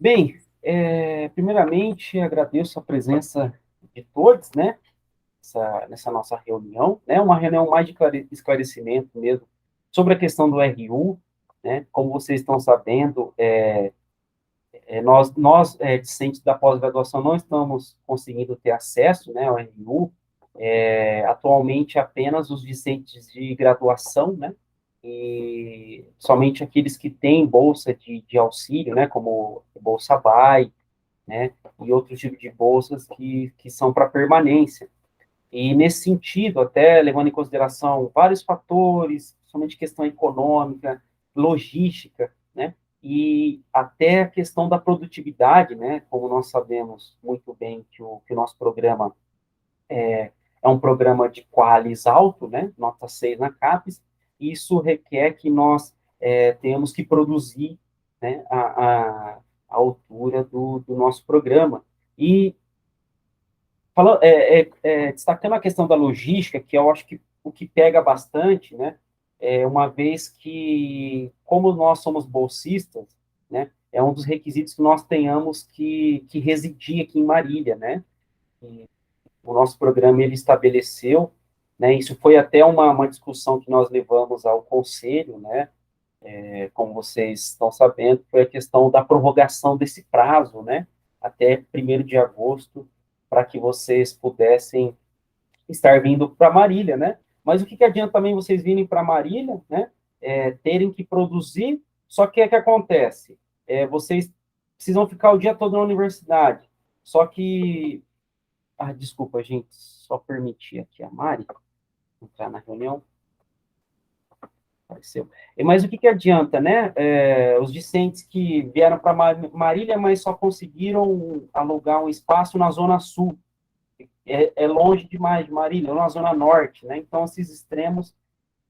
Bem, primeiramente agradeço a presença de todos, né, nessa nossa reunião, né, uma reunião mais de esclarecimento mesmo sobre a questão do RU, né, como vocês estão sabendo, discentes da pós-graduação, não estamos conseguindo ter acesso, né, ao RU, atualmente apenas os discentes de graduação, né, e somente aqueles que têm bolsa de auxílio, né, como Bolsa BAE, né, e outros tipos de bolsas que são para permanência. E nesse sentido, até levando em consideração vários fatores, somente questão econômica, logística, né, e até a questão da produtividade, né, como nós sabemos muito bem que o nosso programa é um programa de qualis alto, né, nota 6 na CAPES, e isso requer que nós tenhamos que produzir, né, a altura do nosso programa. E falando, destacando a questão da logística, que eu acho que o que pega bastante, né, uma vez que, como nós somos bolsistas, né, é um dos requisitos que nós tenhamos que residir aqui em Marília, né, e o nosso programa ele estabeleceu, né, isso foi até uma discussão que nós levamos ao conselho, né, como vocês estão sabendo, foi a questão da prorrogação desse prazo, né, até 1º de agosto, para que vocês pudessem estar vindo para Marília, né? Mas o que adianta também vocês virem para Marília, né? Terem que produzir, só que que acontece? Vocês precisam ficar o dia todo na universidade. Só que, desculpa, gente, só permitir aqui a Mari entrar na reunião. Apareceu. Mas o que adianta, né? Os discentes que vieram para Marília, mas só conseguiram alugar um espaço na Zona Sul. É longe demais de Marília, é na Zona Norte, né? Então, esses extremos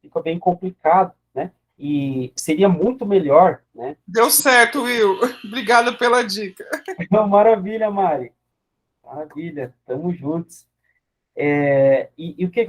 fica bem complicado, né? E seria muito melhor, né? Deu certo, Will. Obrigada pela dica. Maravilha, Mari. Maravilha, estamos juntos. E o que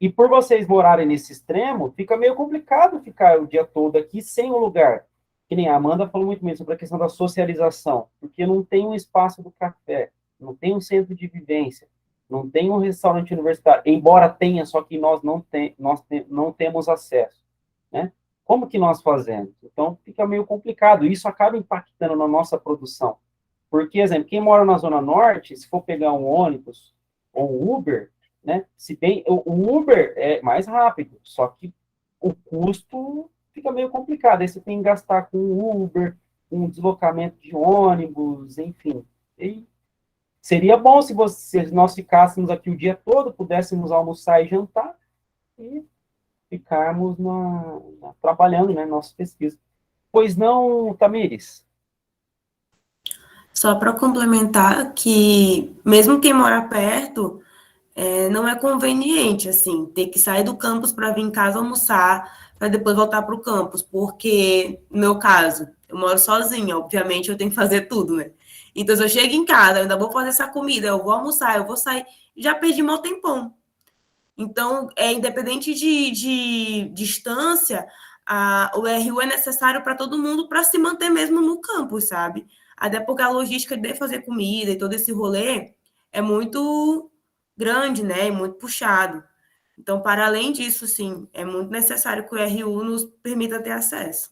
e por vocês morarem nesse extremo, fica meio complicado ficar o dia todo aqui sem um lugar. Que nem a Amanda falou muito bem sobre a questão da socialização, porque não tem um espaço do café, não tem um centro de vivência, não tem um restaurante universitário, embora tenha, só que não temos acesso, né? Como que nós fazemos? Então, fica meio complicado. Isso acaba impactando na nossa produção. Porque, exemplo, quem mora na Zona Norte, se for pegar um ônibus ou um Uber, né? Se bem o Uber é mais rápido, só que o custo fica meio complicado. Aí você tem que gastar com Uber, com deslocamento de ônibus, enfim. E seria bom se nós ficássemos aqui o dia todo, pudéssemos almoçar e jantar e ficarmos trabalhando, né, nossas pesquisas. Pois não, Tamires? Só para complementar que, mesmo quem mora perto, não é conveniente, assim, ter que sair do campus para vir em casa almoçar, para depois voltar para o campus, porque, no meu caso, eu moro sozinha, obviamente eu tenho que fazer tudo, né? Então, se eu chego em casa, eu ainda vou fazer essa comida, eu vou almoçar, eu vou sair, já perdi meu tempão. Então, independente de distância, o RU é necessário para todo mundo para se manter mesmo no campus, sabe? Até porque a logística de fazer comida e todo esse rolê é muito grande, né? E muito puxado. Então, para além disso, sim, é muito necessário que o RU nos permita ter acesso.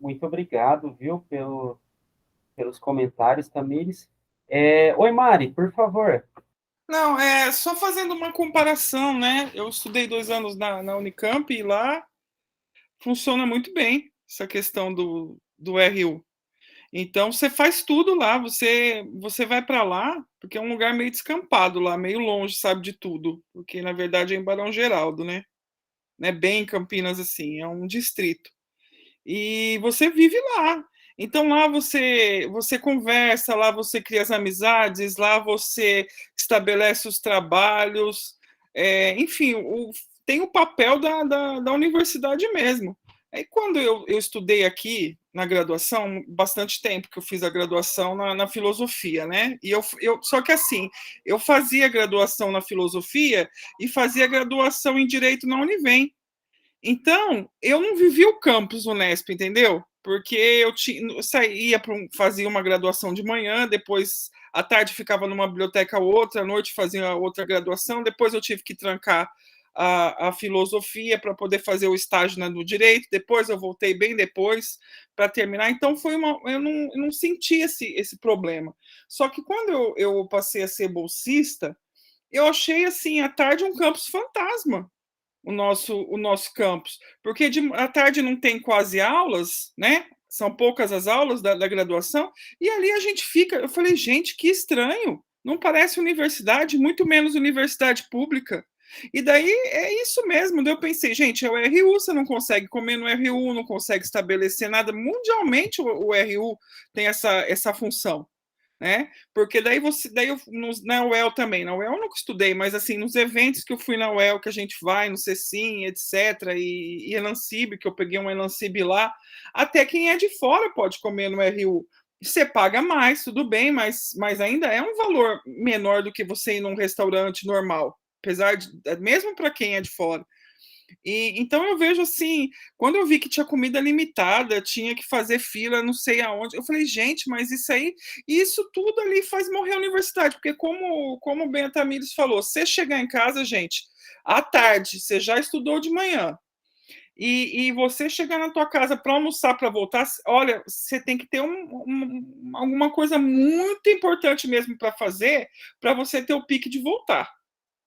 Muito obrigado, viu, pelos comentários, Tamires. Oi, Mari, por favor. Não, só fazendo uma comparação, né? Eu estudei 2 anos na Unicamp e lá funciona muito bem essa questão do RU. Então você faz tudo lá, você vai para lá, porque é um lugar meio descampado lá, meio longe, sabe, de tudo, porque na verdade é em Barão Geraldo, né? Não é bem em Campinas assim, é um distrito. E você vive lá. Então lá você conversa, lá você cria as amizades, lá você estabelece os trabalhos, enfim, tem o papel da universidade mesmo. Aí quando eu estudei aqui na graduação, bastante tempo que eu fiz a graduação na filosofia, né? E só que assim, eu fazia graduação na filosofia e fazia graduação em direito na Univem. Então, eu não vivi o campus Unesp, entendeu? Porque eu saía fazia uma graduação de manhã, depois à tarde ficava numa biblioteca ou outra, à noite fazia outra graduação, depois eu tive que trancar a filosofia para poder fazer o estágio no direito, depois eu voltei bem depois para terminar, então eu não senti esse problema. Só que quando eu passei a ser bolsista, eu achei assim, à tarde um campus fantasma, o nosso campus, porque à tarde não tem quase aulas, né? São poucas as aulas da graduação, e ali a gente fica. Eu falei, gente, que estranho, não parece universidade, muito menos universidade pública. E daí é isso mesmo. Daí eu pensei, gente, é o RU, você não consegue comer no RU, não consegue estabelecer nada. Mundialmente o RU tem essa função, né? Porque daí na UEL também, na UEL eu nunca estudei, mas assim, nos eventos que eu fui na UEL, que a gente vai, no CECIM, etc., e Elancib, que eu peguei um Elancib lá, até quem é de fora pode comer no RU. Você paga mais, tudo bem, mas ainda é um valor menor do que você ir num restaurante normal, apesar de, mesmo para quem é de fora. Então eu vejo assim, quando eu vi que tinha comida limitada, tinha que fazer fila, não sei aonde, eu falei, gente, mas isso tudo ali faz morrer a universidade, porque como o Ben Tamires falou, você chegar em casa, gente, à tarde, você já estudou de manhã, e você chegar na tua casa para almoçar, para voltar, olha, você tem que ter alguma coisa muito importante mesmo para fazer, para você ter o pique de voltar.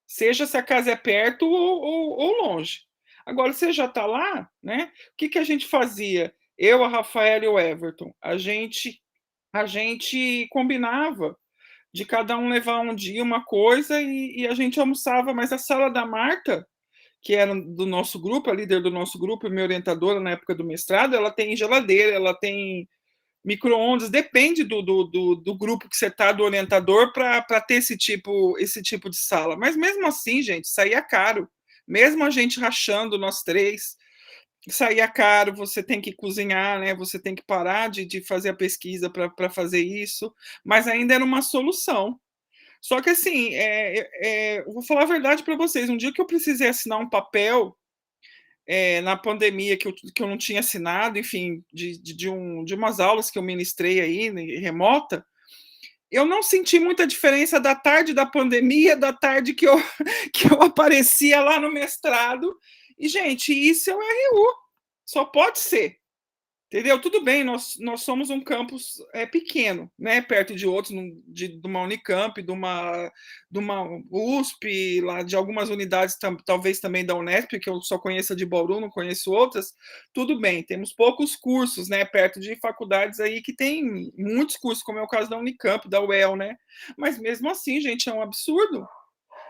Seja se a casa é perto ou longe. Agora, você já está lá, né? O que a gente fazia? Eu, a Rafaela e o Everton, a gente combinava de cada um levar um dia uma coisa e a gente almoçava, mas a sala da Marta, que era do nosso grupo, a líder do nosso grupo, minha orientadora na época do mestrado, ela tem geladeira, ela tem micro-ondas, depende do grupo que você está, do orientador, para ter esse tipo de sala. Mas mesmo assim, gente, saía caro. Mesmo a gente rachando, nós três, saía caro, você tem que cozinhar, né? Você tem que parar de fazer a pesquisa para fazer isso, mas ainda era uma solução. Só que assim, eu vou falar a verdade para vocês, um dia que eu precisei assinar um papel na pandemia que eu não tinha assinado, enfim, de umas aulas que eu ministrei aí, né, remota, eu não senti muita diferença da tarde da pandemia, da tarde que eu, que eu aparecia lá no mestrado. E, gente, isso é o RU. Só pode ser. Entendeu? Tudo bem, nós somos um campus pequeno, né? Perto de outros, de uma Unicamp, de uma USP, lá, de algumas unidades, talvez também da Unesp, que eu só conheço de Bauru, não conheço outras. Tudo bem, temos poucos cursos, né? Perto de faculdades aí que tem muitos cursos, como é o caso da Unicamp, da UEL, né? Mas mesmo assim, gente, é um absurdo.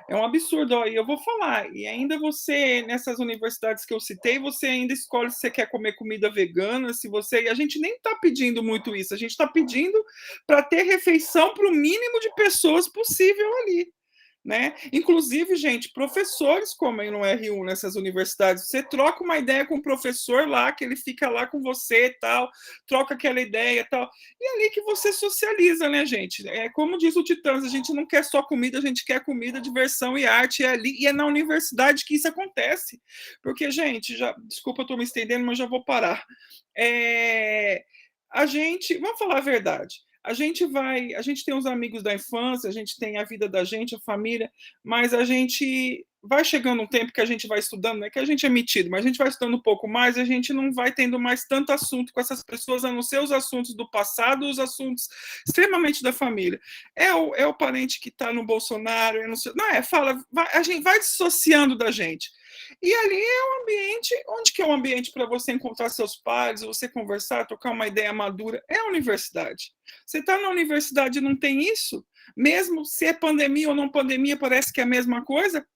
É um absurdo, ó, e eu vou falar, e ainda você, nessas universidades que eu citei, você ainda escolhe se você quer comer comida vegana, se você. E a gente nem está pedindo muito isso, a gente está pedindo para ter refeição para o mínimo de pessoas possível ali. Né? Inclusive, gente, professores comem no RU nessas universidades. Você troca uma ideia com o professor lá, que ele fica lá com você e tal, troca aquela ideia e tal. E é ali que você socializa, né, gente? É como diz o Titãs, a gente não quer só comida, a gente quer comida, diversão e arte. É ali, e é na universidade que isso acontece. Porque, gente, desculpa, eu estou me estendendo, mas já vou parar. Vamos falar a verdade. A gente tem os amigos da infância, a gente tem a vida da gente, a família, mas a gente vai chegando um tempo que a gente vai estudando, né? Que a gente é metido, mas a gente vai estudando um pouco mais, e a gente não vai tendo mais tanto assunto com essas pessoas, a não ser os assuntos do passado, os assuntos extremamente da família. É o parente que está no Bolsonaro, a gente vai dissociando da gente. E ali é um ambiente, onde que é um ambiente para você encontrar seus pares, você conversar, trocar uma ideia madura? É a universidade. Você está na universidade e não tem isso? Mesmo se é pandemia ou não pandemia, parece que é a mesma coisa?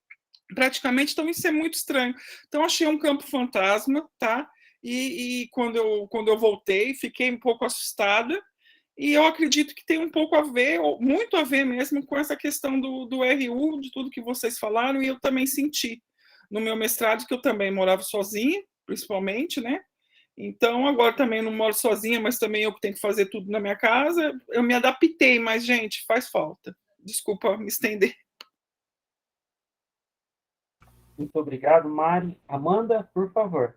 Praticamente, então isso é muito estranho. Então, achei um campo fantasma, tá? E quando eu voltei, fiquei um pouco assustada, e eu acredito que tem um pouco a ver, ou muito a ver mesmo, com essa questão do RU, de tudo que vocês falaram, e eu também senti no meu mestrado, que eu também morava sozinha, principalmente, né? Então, agora também não moro sozinha, mas também eu tenho que fazer tudo na minha casa. Eu me adaptei, mas, gente, faz falta. Desculpa me estender. Muito obrigado, Mari. Amanda, por favor.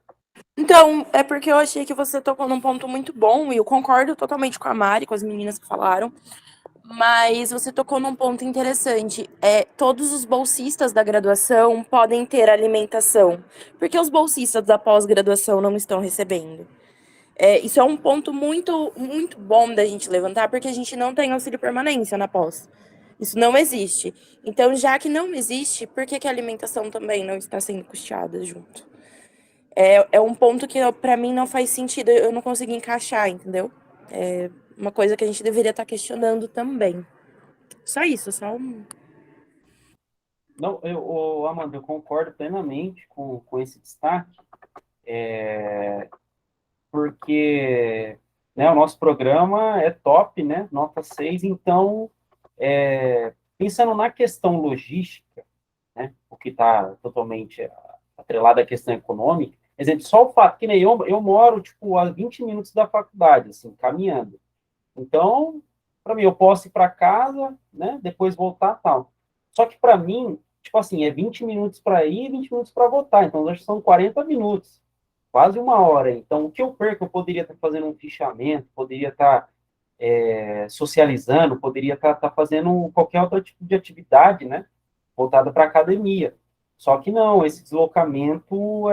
Então, é porque eu achei que você tocou num ponto muito bom, e eu concordo totalmente com a Mari, com as meninas que falaram, mas você tocou num ponto interessante. Todos os bolsistas da graduação podem ter alimentação, porque os bolsistas da pós-graduação não estão recebendo. Isso é um ponto muito, muito bom da gente levantar, porque a gente não tem auxílio permanência na pós. Isso não existe. Então, já que não existe, por que a alimentação também não está sendo custeada junto? É um ponto que, para mim, não faz sentido, eu não consigo encaixar, entendeu? É uma coisa que a gente deveria estar questionando também. Só isso, só um... Não, Amanda, eu concordo plenamente com esse destaque, porque né, o nosso programa é top, né? Nota 6, então, pensando na questão logística, né, o que está totalmente atrelado à questão econômica, exemplo, só o fato que nem eu moro, tipo, a 20 minutos da faculdade, assim, caminhando. Então, para mim, eu posso ir para casa, né, depois voltar tal. Só que para mim, tipo assim, é 20 minutos para ir e 20 minutos para voltar. Então, acho que são 40 minutos, quase uma hora. Então, o que eu perco, eu poderia estar fazendo um fichamento, poderia estar socializando, poderia estar fazendo qualquer outro tipo de atividade, né, voltada para a academia. Só que não, esse deslocamento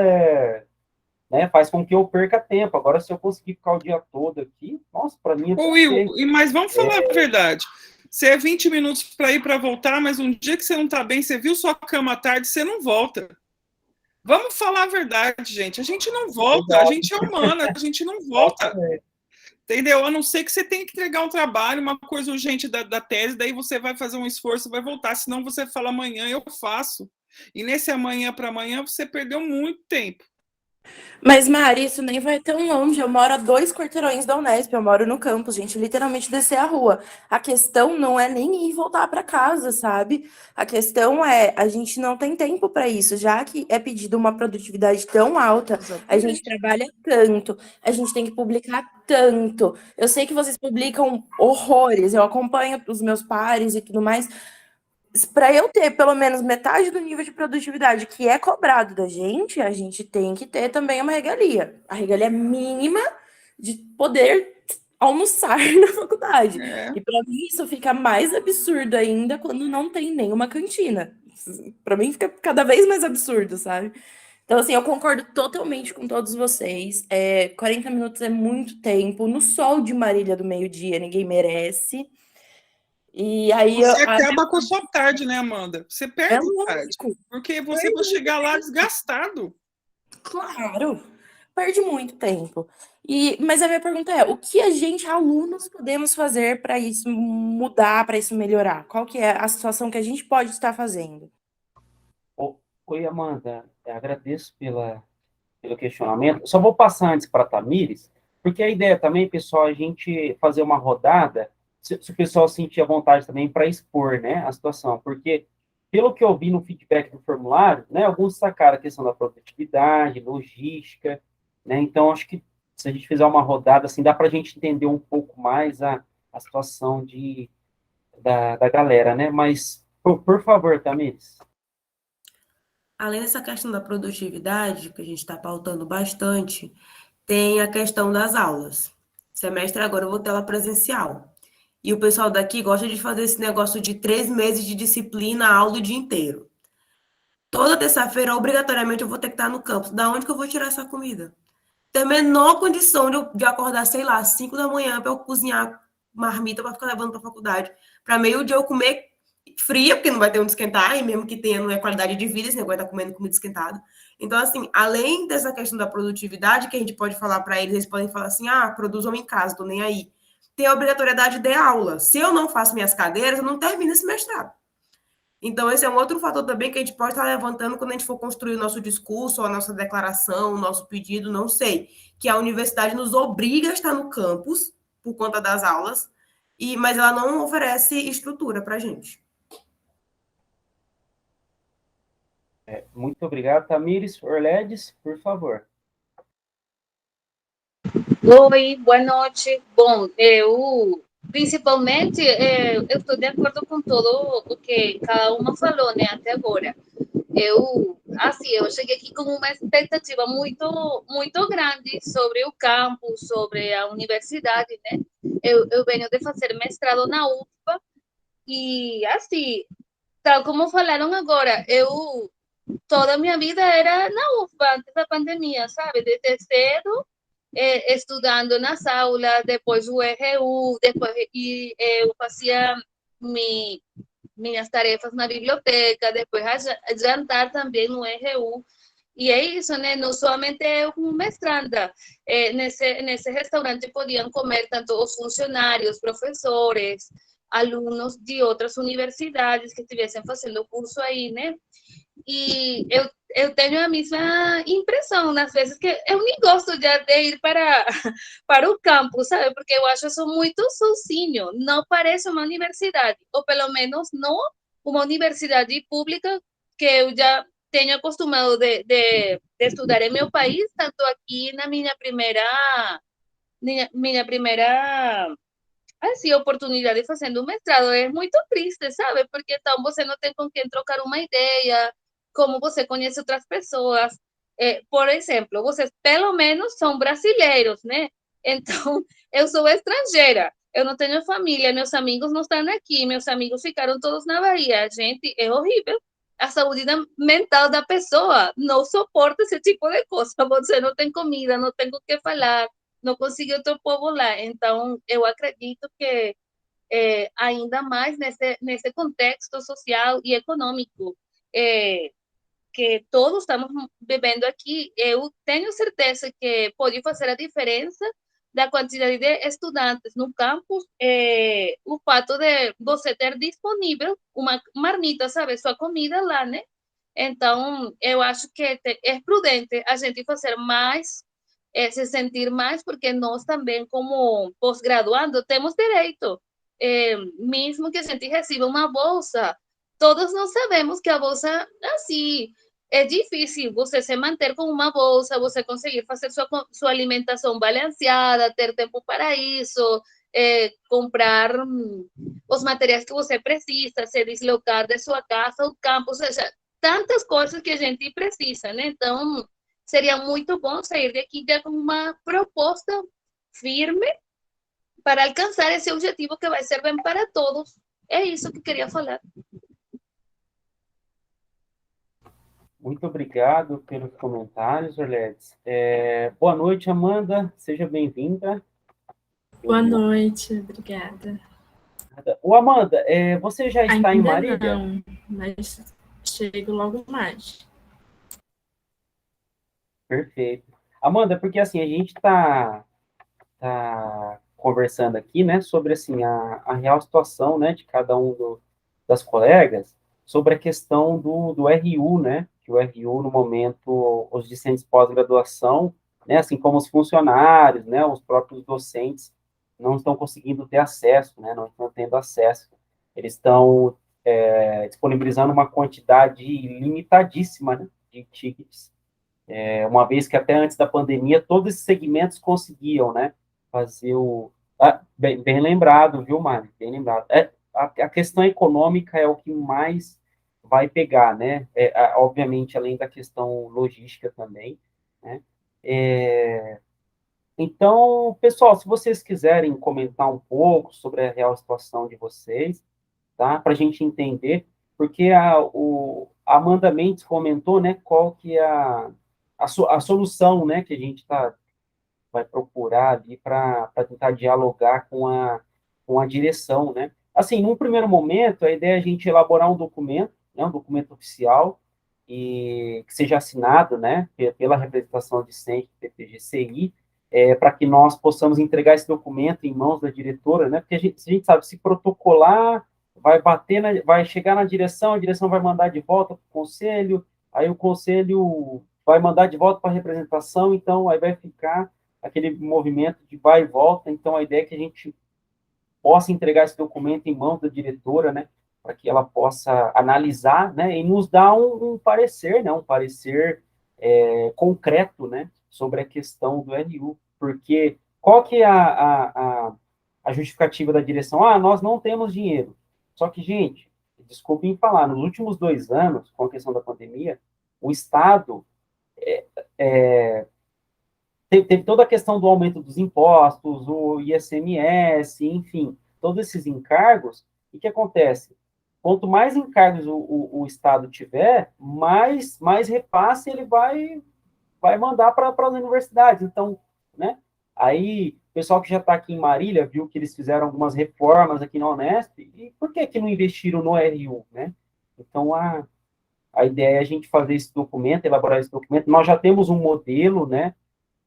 né, faz com que eu perca tempo. Agora, se eu conseguir ficar o dia todo aqui, nossa, para mim é Will, perfeito. mas vamos falar a verdade. Você é 20 minutos para ir para voltar, mas um dia que você não está bem, você viu sua cama à tarde, você não volta. Vamos falar a verdade, gente. A gente não volta, a gente é humana, a gente não volta. Entendeu? A não ser que você tenha que entregar um trabalho, uma coisa urgente da tese, daí você vai fazer um esforço e vai voltar. Senão você fala amanhã eu faço. E nesse amanhã para amanhã você perdeu muito tempo. Mas, Mari, isso nem vai tão longe. Eu moro a 2 quarteirões da Unesp, eu moro no campus, gente, literalmente descer a rua. A questão não é nem ir voltar para casa, sabe? A questão é, a gente não tem tempo para isso, já que é pedido uma produtividade tão alta, a gente trabalha tanto, a gente tem que publicar tanto. Eu sei que vocês publicam horrores, eu acompanho os meus pares e tudo mais. Para eu ter pelo menos metade do nível de produtividade que é cobrado da gente, a gente tem que ter também uma regalia. A regalia mínima de poder almoçar na faculdade. E para mim isso fica mais absurdo ainda quando não tem nenhuma cantina. Para mim fica cada vez mais absurdo, sabe? Então, assim, eu concordo totalmente com todos vocês. 40 minutos é muito tempo. No sol de Marília do meio-dia, ninguém merece. E aí você acaba com a sua tarde, né, Amanda? Você perde tarde. Porque você vai chegar lá desgastado. Claro, perde muito tempo. Mas a minha pergunta é, o que a gente, alunos, podemos fazer para isso mudar, para isso melhorar? Qual que é a situação que a gente pode estar fazendo? Oi, Amanda, agradeço pelo questionamento. Só vou passar antes para a Tamires, porque a ideia também, pessoal, é a gente fazer uma rodada, se o pessoal sentir a vontade também para expor, né, a situação, porque pelo que eu vi no feedback do formulário, né, alguns sacaram a questão da produtividade, logística, né, então acho que se a gente fizer uma rodada, assim, dá para a gente entender um pouco mais a situação da galera, né, mas, por favor, Tamires. Além dessa questão da produtividade, que a gente está pautando bastante, tem a questão das aulas. Semestre agora eu vou ter aula presencial. E o pessoal daqui gosta de fazer esse negócio de 3 meses de disciplina, aula o dia inteiro. Toda terça-feira, obrigatoriamente, eu vou ter que estar no campus. Da onde que eu vou tirar essa comida? Tem a menor condição de acordar, sei lá, 5 da manhã para eu cozinhar marmita para ficar levando para a faculdade. Para meio-dia eu comer fria, porque não vai ter onde esquentar, e mesmo que tenha, não é qualidade de vida, esse negócio de estar comendo comida esquentada. Então, assim, além dessa questão da produtividade, que a gente pode falar para eles, eles podem falar assim, produzam em casa, tô nem aí. Tem a obrigatoriedade de aula. Se eu não faço minhas cadeiras, eu não termino esse mestrado. Então, esse é um outro fator também que a gente pode estar levantando quando a gente for construir o nosso discurso, a nossa declaração, o nosso pedido, não sei. Que a universidade nos obriga a estar no campus, por conta das aulas, mas ela não oferece estrutura para a gente. Muito obrigado. Tamires Orledes, por favor. Oi, boa noite. Bom, principalmente, eu estou de acordo com tudo o que cada uma falou, né, até agora. eu cheguei aqui com uma expectativa muito grande sobre o campus, sobre a universidade, né? Eu venho de fazer mestrado na UFPA e, assim, tal como falaram agora, toda a minha vida era na UFPA antes da pandemia, sabe? Desde cedo, estudando nas aulas, depois o RU, depois eu fazia minhas tarefas na biblioteca, depois jantar também no RU. E é isso, né? Não somente eu como mestranda. Nesse restaurante podiam comer tanto os funcionários, professores, alunos de outras universidades que estivessem fazendo curso aí, né? E eu tenho a mesma impressão, nas vezes, que eu nem gosto de ir para o campus, sabe? Porque eu acho isso muito sozinho. Não parece uma universidade, ou pelo menos não uma universidade pública que eu já tenho acostumado de estudar em meu país, tanto aqui na minha primeira assim, oportunidade fazendo um mestrado. É muito triste, sabe? Porque então você não tem com quem trocar uma ideia, como você conhece outras pessoas. Por exemplo, vocês pelo menos são brasileiros, né? Então, eu sou estrangeira, eu não tenho família, meus amigos não estão aqui, meus amigos ficaram todos na Bahia. Gente, é horrível. A saúde mental da pessoa não suporta esse tipo de coisa. Você não tem comida, não tem o que falar, não conseguiu outro povo lá. Então, eu acredito que ainda mais nesse contexto social e econômico que todos estamos vivendo aqui, eu tenho certeza que pode fazer a diferença da quantidade de estudantes no campus, o fato de você ter disponível uma marmita, sabe, sua comida lá, né? Então, eu acho que é prudente a gente fazer mais, se sentir mais, porque nós também, como pós-graduando, temos direito, mesmo que a gente receba uma bolsa, todos nós sabemos que a bolsa, assim, é difícil você se manter com uma bolsa, você conseguir fazer sua alimentação balanceada, ter tempo para isso, comprar os materiais que você precisa, se deslocar de sua casa ao campus, ou seja, tantas coisas que a gente precisa, né? Então, seria muito bom sair daqui já com uma proposta firme para alcançar esse objetivo que vai ser bem para todos. É isso que queria falar. Muito obrigado pelos comentários, Orledes. Boa noite, Amanda. Seja bem-vinda. Boa noite, obrigada. Ô, Amanda, você já está em Ainda Marília? não, mas chego logo mais. Perfeito. Amanda, porque assim, a gente está conversando aqui, né, sobre assim, a real situação, né, de cada um das colegas, sobre a questão do RU, né, que o RU, no momento, os discentes pós-graduação, né, assim como os funcionários, né, os próprios docentes, não estão conseguindo ter acesso, né, não estão tendo acesso. Eles estão disponibilizando uma quantidade limitadíssima, né, de tickets, uma vez que até antes da pandemia, todos esses segmentos conseguiam, né, fazer o... bem lembrado, viu, Mário? Bem lembrado. A questão econômica é o que mais vai pegar, né? Obviamente, além da questão logística também, né? Então, pessoal, se vocês quiserem comentar um pouco sobre a real situação de vocês, tá? Para a gente entender, porque a Amanda Mendes comentou, né, qual que é a solução, né, que a gente vai procurar ali para tentar dialogar com a direção, né? Assim, num primeiro momento, a ideia é a gente elaborar um documento, né, um documento oficial, e que seja assinado, né, pela representação discente do PPGCI, para que nós possamos entregar esse documento em mãos da diretora, né, porque a gente sabe, se protocolar, vai chegar na direção, a direção vai mandar de volta para o conselho, aí o conselho vai mandar de volta para a representação, então aí vai ficar aquele movimento de vai e volta. Então a ideia é que a gente possa entregar esse documento em mãos da diretora, né, para que ela possa analisar, né, e nos dar um parecer, né, um parecer concreto, né, sobre a questão do RU, porque qual que é a justificativa da direção? Nós não temos dinheiro. Só que, gente, desculpem falar, nos últimos 2 anos, com a questão da pandemia, o Estado teve toda a questão do aumento dos impostos, o ICMS, enfim, todos esses encargos. E o que acontece? Quanto mais encargos o Estado tiver, mais repasse ele vai mandar para as universidades. Então, né? Aí, o pessoal que já está aqui em Marília viu que eles fizeram algumas reformas aqui na Unesp, e por que não investiram no RU, né? Então, a ideia é a gente fazer esse documento, elaborar esse documento. Nós já temos um modelo, né?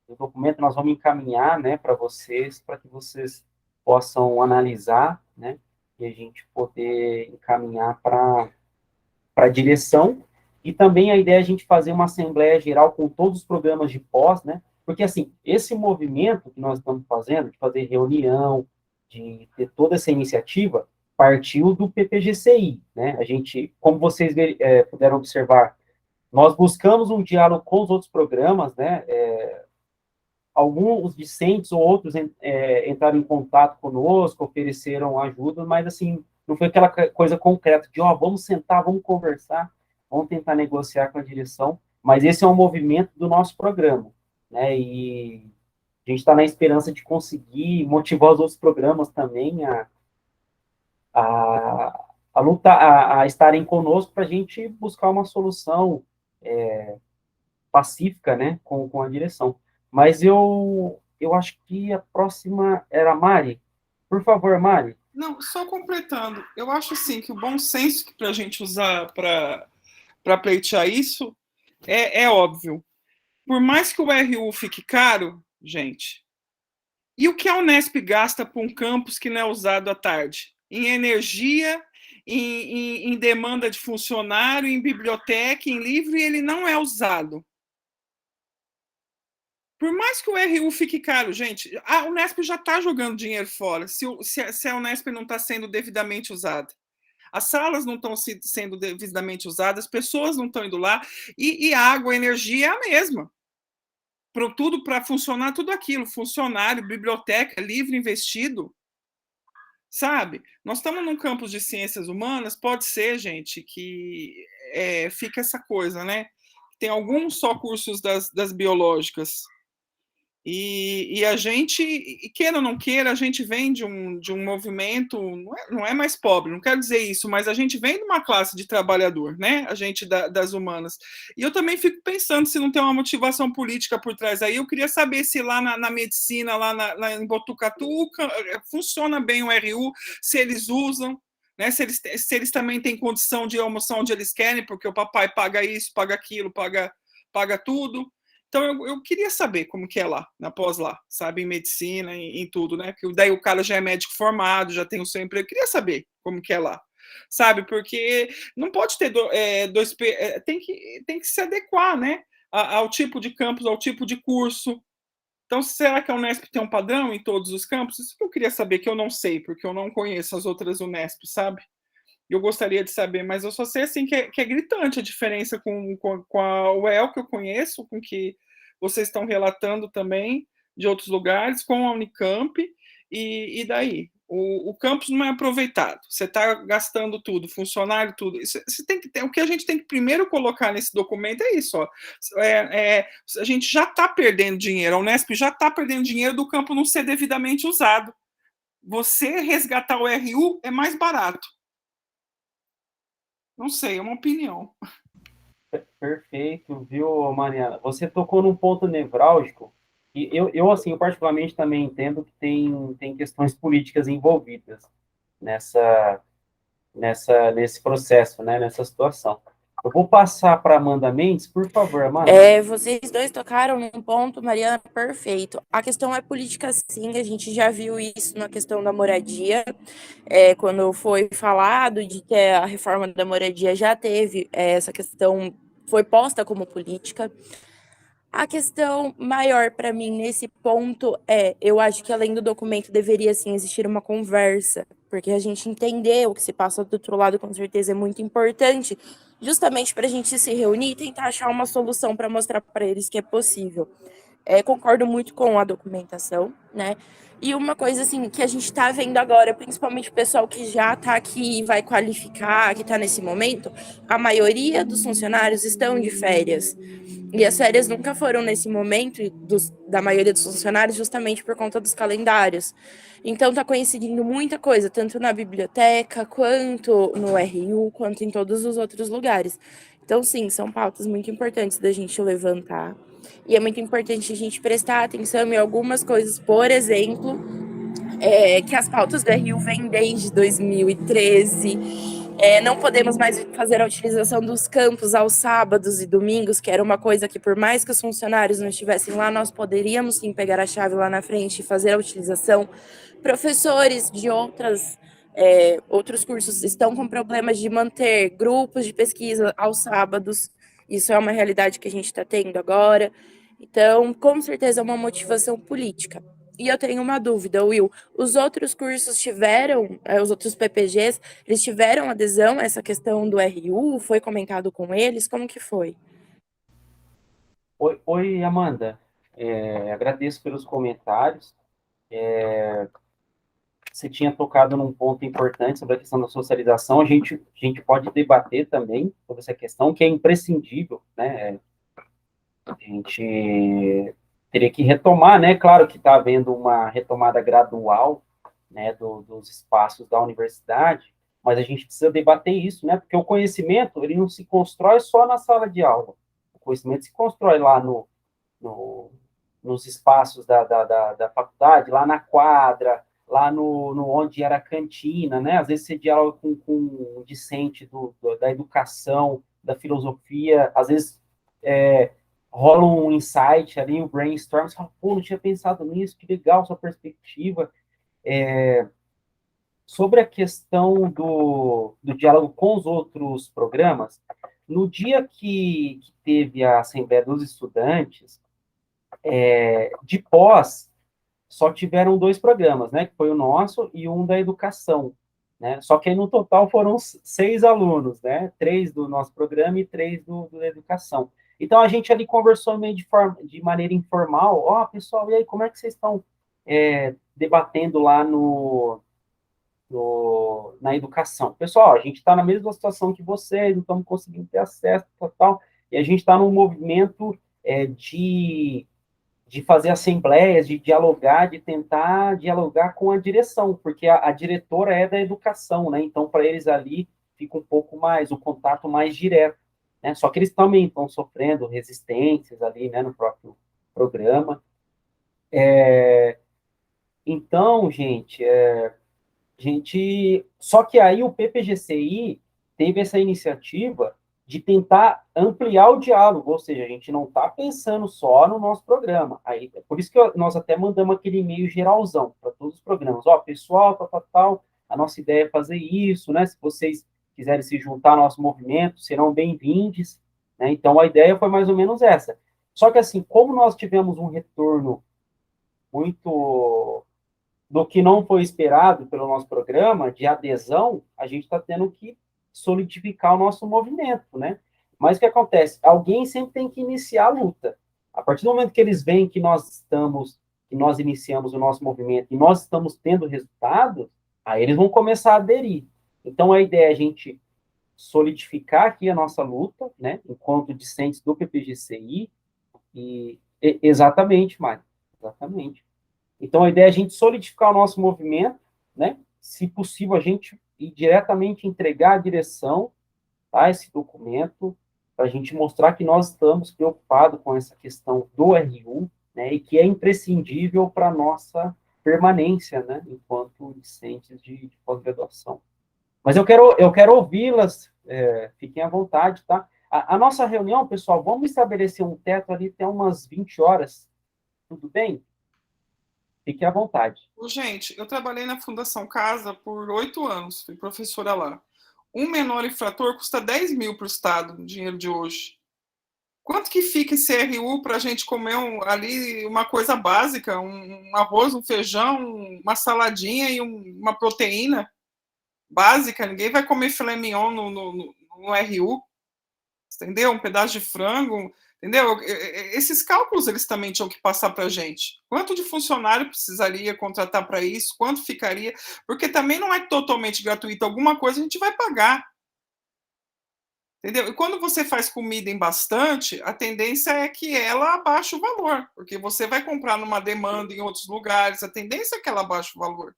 O documento nós vamos encaminhar, né, para que vocês possam analisar, né? E a gente poder encaminhar para a direção. E também a ideia é a gente fazer uma assembleia geral com todos os programas de pós, né? Porque, assim, esse movimento que nós estamos fazendo, de fazer reunião, de ter toda essa iniciativa, partiu do PPGCI, né? A gente, como vocês puderam observar, nós buscamos um diálogo com os outros programas, né? Alguns discentes ou outros entraram em contato conosco, ofereceram ajuda, mas, assim, não foi aquela coisa concreta de, vamos sentar, vamos conversar, vamos tentar negociar com a direção, mas esse é um movimento do nosso programa, né? E a gente está na esperança de conseguir motivar os outros programas também a lutar, a estarem conosco para a gente buscar uma solução pacífica, né, com a direção. Mas eu acho que a próxima era a Mari. Por favor, Mari. Não, só completando. Eu acho assim que o bom senso que para a gente usar para pleitear isso é óbvio. Por mais que o RU fique caro, gente, e o que a Unesp gasta para um campus que não é usado à tarde? Em energia, em demanda de funcionário, em biblioteca, em livro, e ele não é usado. Por mais que o RU fique caro, gente, a Unesp já está jogando dinheiro fora, se a Unesp não está sendo devidamente usada. As salas não estão sendo devidamente usadas, as pessoas não estão indo lá, e a água, a energia é a mesma. Tudo para funcionar, tudo aquilo, funcionário, biblioteca, livro investido, sabe? Nós estamos num campus de ciências humanas, pode ser, gente, que fica essa coisa, né? Tem alguns só cursos das biológicas. E a gente, queira ou não queira, a gente vem de um movimento, não é mais pobre, não quero dizer isso, mas a gente vem de uma classe de trabalhador, né? A gente das humanas. E eu também fico pensando se não tem uma motivação política por trás aí. Eu queria saber se lá na medicina, lá em Botucatu, funciona bem o RU, se eles usam, né? Se eles também têm condição de almoçar onde eles querem, porque o papai paga isso, paga aquilo, paga tudo. Então, eu queria saber como que é lá, na pós lá, sabe, em medicina, em tudo, né? Que daí o cara já é médico formado, já tem o seu emprego. Eu queria saber como que é lá, sabe? Porque não pode ter tem que se adequar, né? Ao tipo de campus, ao tipo de curso. Então, será que a Unesp tem um padrão em todos os campos? Isso que eu queria saber, que eu não sei, porque eu não conheço as outras Unesp, sabe? Eu gostaria de saber, mas eu só sei assim que é gritante a diferença com a UEL, que eu conheço, com que vocês estão relatando também de outros lugares, com a Unicamp, e daí? O campus não é aproveitado, você está gastando tudo, funcionário, tudo. Você tem que ter, o que a gente tem que primeiro colocar nesse documento é isso, ó. A gente já está perdendo dinheiro, a Unesp já está perdendo dinheiro do campo não ser devidamente usado. Você resgatar o RU é mais barato. Não sei, é uma opinião. Perfeito, viu, Mariana? Você tocou num ponto nevrálgico, e eu assim, eu particularmente também entendo que tem questões políticas envolvidas nesse processo, né, nessa situação. Eu vou passar para Amanda Mendes, por favor, Amanda. Vocês dois tocaram num ponto, Mariana, perfeito. A questão é política, sim, a gente já viu isso na questão da moradia, quando foi falado de que a reforma da moradia já teve essa questão, foi posta como política. A questão maior para mim nesse ponto eu acho que além do documento deveria sim existir uma conversa, porque a gente entender o que se passa do outro lado com certeza é muito importante, justamente para a gente se reunir e tentar achar uma solução para mostrar para eles que é possível. Concordo muito com a documentação, né? E uma coisa assim que a gente está vendo agora, principalmente o pessoal que já está aqui e vai qualificar, que está nesse momento, a maioria dos funcionários estão de férias. E as férias nunca foram nesse momento da maioria dos funcionários, justamente por conta dos calendários. Então está coincidindo muita coisa, tanto na biblioteca, quanto no RU, quanto em todos os outros lugares. Então, sim, são pautas muito importantes da gente levantar. E é muito importante a gente prestar atenção em algumas coisas, por exemplo, que as pautas do RU vêm desde 2013. Não podemos mais fazer a utilização dos campos aos sábados e domingos, que era uma coisa que, por mais que os funcionários não estivessem lá, nós poderíamos sim pegar a chave lá na frente e fazer a utilização. Professores de outros cursos estão com problemas de manter grupos de pesquisa aos sábados. Isso é uma realidade que a gente está tendo agora. Então, com certeza, é uma motivação política. E eu tenho uma dúvida, Will. Os outros cursos tiveram, os outros PPGs, eles tiveram adesão a essa questão do RU? Foi comentado com eles? Como que foi? Oi, Amanda. Agradeço pelos comentários. Você tinha tocado num ponto importante sobre a questão da socialização. A gente pode debater também sobre essa questão, que é imprescindível, né? A gente teria que retomar, né? Claro que está havendo uma retomada gradual, né, dos espaços da universidade, mas a gente precisa debater isso, né? Porque o conhecimento, ele não se constrói só na sala de aula. O conhecimento se constrói lá nos espaços da faculdade, lá na quadra, lá no onde era a cantina, né? Às vezes você dialoga com um discente da educação, da filosofia, às vezes rola um insight ali, um brainstorm, você fala, pô, não tinha pensado nisso, que legal sua perspectiva. Sobre a questão do diálogo com os outros programas, no dia que teve a Assembleia dos Estudantes, de pós, só tiveram 2 programas, né, que foi o nosso e um da educação, né, só que aí no total foram 6 alunos, né, 3 do nosso programa e 3 da educação. Então, a gente ali conversou meio de maneira informal, pessoal, e aí, como é que vocês estão debatendo lá na educação? Pessoal, a gente está na mesma situação que vocês, não estamos conseguindo ter acesso, tal, e a gente está num movimento de fazer assembleias, de dialogar, de tentar dialogar com a direção, porque a diretora é da educação, né? Então, para eles ali, fica um pouco mais, o contato mais direto, né? Só que eles também estão sofrendo resistências ali, né, no próprio programa. Então, só que aí o PPGCI teve essa iniciativa de tentar ampliar o diálogo, ou seja, a gente não está pensando só no nosso programa. Aí, por isso que nós até mandamos aquele e-mail geralzão para todos os programas. Pessoal, tal, a nossa ideia é fazer isso, né? Se vocês quiserem se juntar ao nosso movimento, serão bem-vindos, né? Então, a ideia foi mais ou menos essa. Só que, assim, como nós tivemos um retorno muito do que não foi esperado pelo nosso programa, de adesão, a gente está tendo que solidificar o nosso movimento, né? Mas o que acontece? Alguém sempre tem que iniciar a luta. A partir do momento que eles veem que nós iniciamos o nosso movimento e nós estamos tendo resultado, aí eles vão começar a aderir. Então, a ideia é a gente solidificar aqui a nossa luta, né? Enquanto discentes do PPGCI, exatamente, Mário, exatamente. Então, a ideia é a gente solidificar o nosso movimento, né? Se possível, a gente ir diretamente entregar à direção, tá, esse documento, para a gente mostrar que nós estamos preocupados com essa questão do RU, né? E que é imprescindível para a nossa permanência, né? Enquanto discentes de pós-graduação. Mas eu quero ouvi-las, fiquem à vontade, tá? A nossa reunião, pessoal, vamos estabelecer um teto ali até umas 20 horas, tudo bem? Fique à vontade. Gente, eu trabalhei na Fundação Casa por 8 anos, fui professora lá. Um menor infrator custa 10 mil para o Estado, no dinheiro de hoje. Quanto que fica esse RU para a gente comer ali uma coisa básica, um arroz, um feijão, uma saladinha e uma proteína básica? Ninguém vai comer filé mignon no RU, entendeu? Um pedaço de frango. Entendeu? Esses cálculos eles também tinham que passar para a gente. Quanto de funcionário precisaria contratar para isso? Quanto ficaria? Porque também não é totalmente gratuito. Alguma coisa a gente vai pagar. Entendeu? E quando você faz comida em bastante, a tendência é que ela abaixe o valor, porque você vai comprar numa demanda em outros lugares, a tendência é que ela abaixe o valor.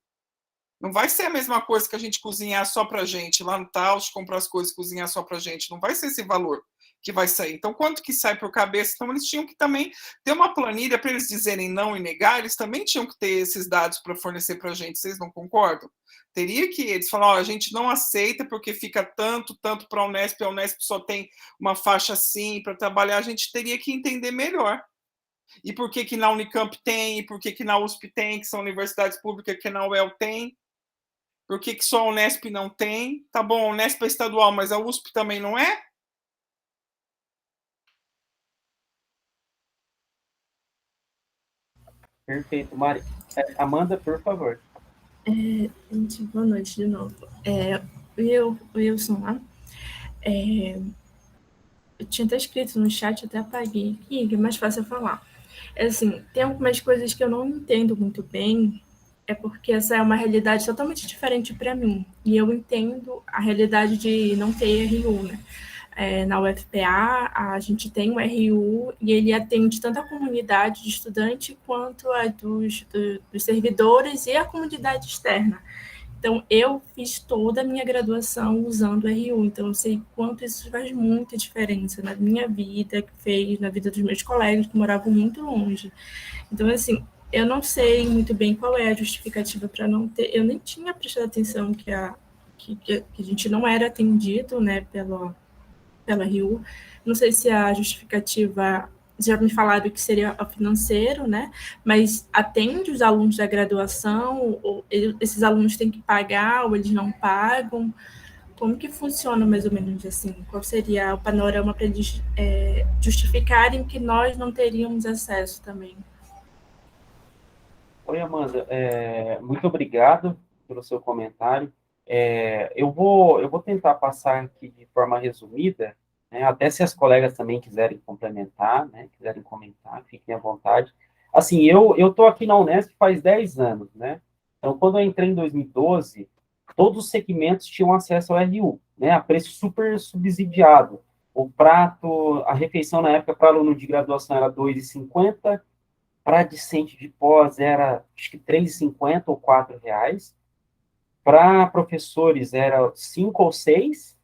Não vai ser a mesma coisa que a gente cozinhar só para a gente, lá no Taos, comprar as coisas e cozinhar só para a gente. Não vai ser esse valor que vai sair. Então, quanto que sai por cabeça? Então, eles tinham que também ter uma planilha para eles dizerem não e negar, eles também tinham que ter esses dados para fornecer para a gente. Vocês não concordam? Teria que eles falar, a gente não aceita porque fica tanto para a Unesp só tem uma faixa assim para trabalhar, a gente teria que entender melhor. E por que na Unicamp tem, e por que na USP tem, que são universidades públicas, que na UEL tem, por que só a Unesp não tem? Tá bom, a Unesp é estadual, mas a USP também não é? Perfeito, Mari. Amanda, por favor. Gente, boa noite de novo. O Wilson lá. Eu tinha até escrito no chat, até apaguei aqui, que é mais fácil eu falar. Assim, tem algumas coisas que eu não entendo muito bem, é porque essa é uma realidade totalmente diferente para mim. E eu entendo a realidade de não ter RU, né? Na UFPA, a gente tem o RU e ele atende tanto a comunidade de estudante quanto a dos servidores e a comunidade externa. Então, eu fiz toda a minha graduação usando o RU, então eu sei quanto isso faz muita diferença na minha vida, que fez na vida dos meus colegas que moravam muito longe. Então, assim, eu não sei muito bem qual é a justificativa para não ter. Eu nem tinha prestado atenção que a gente não era atendido, né, pela RU. Não sei se a justificativa, já me falaram que seria o financeiro, né? Mas atende os alunos da graduação, ou esses alunos têm que pagar, ou eles não pagam? Como que funciona mais ou menos assim? Qual seria o panorama para eles justificarem que nós não teríamos acesso também? Oi, Amanda. Muito obrigado pelo seu comentário. Eu vou tentar passar aqui de forma resumida, né, até se as colegas também quiserem complementar, né, quiserem comentar, fiquem à vontade. Assim, eu estou aqui na Unesp faz 10 anos, né? Então, quando eu entrei em 2012, todos os segmentos tinham acesso ao RU, né, a preço super subsidiado. O prato, a refeição na época para aluno de graduação era R$ 2,50, para discente de pós era, acho que, R$ 3,50 ou R$ 4. Para professores era 5 ou 6,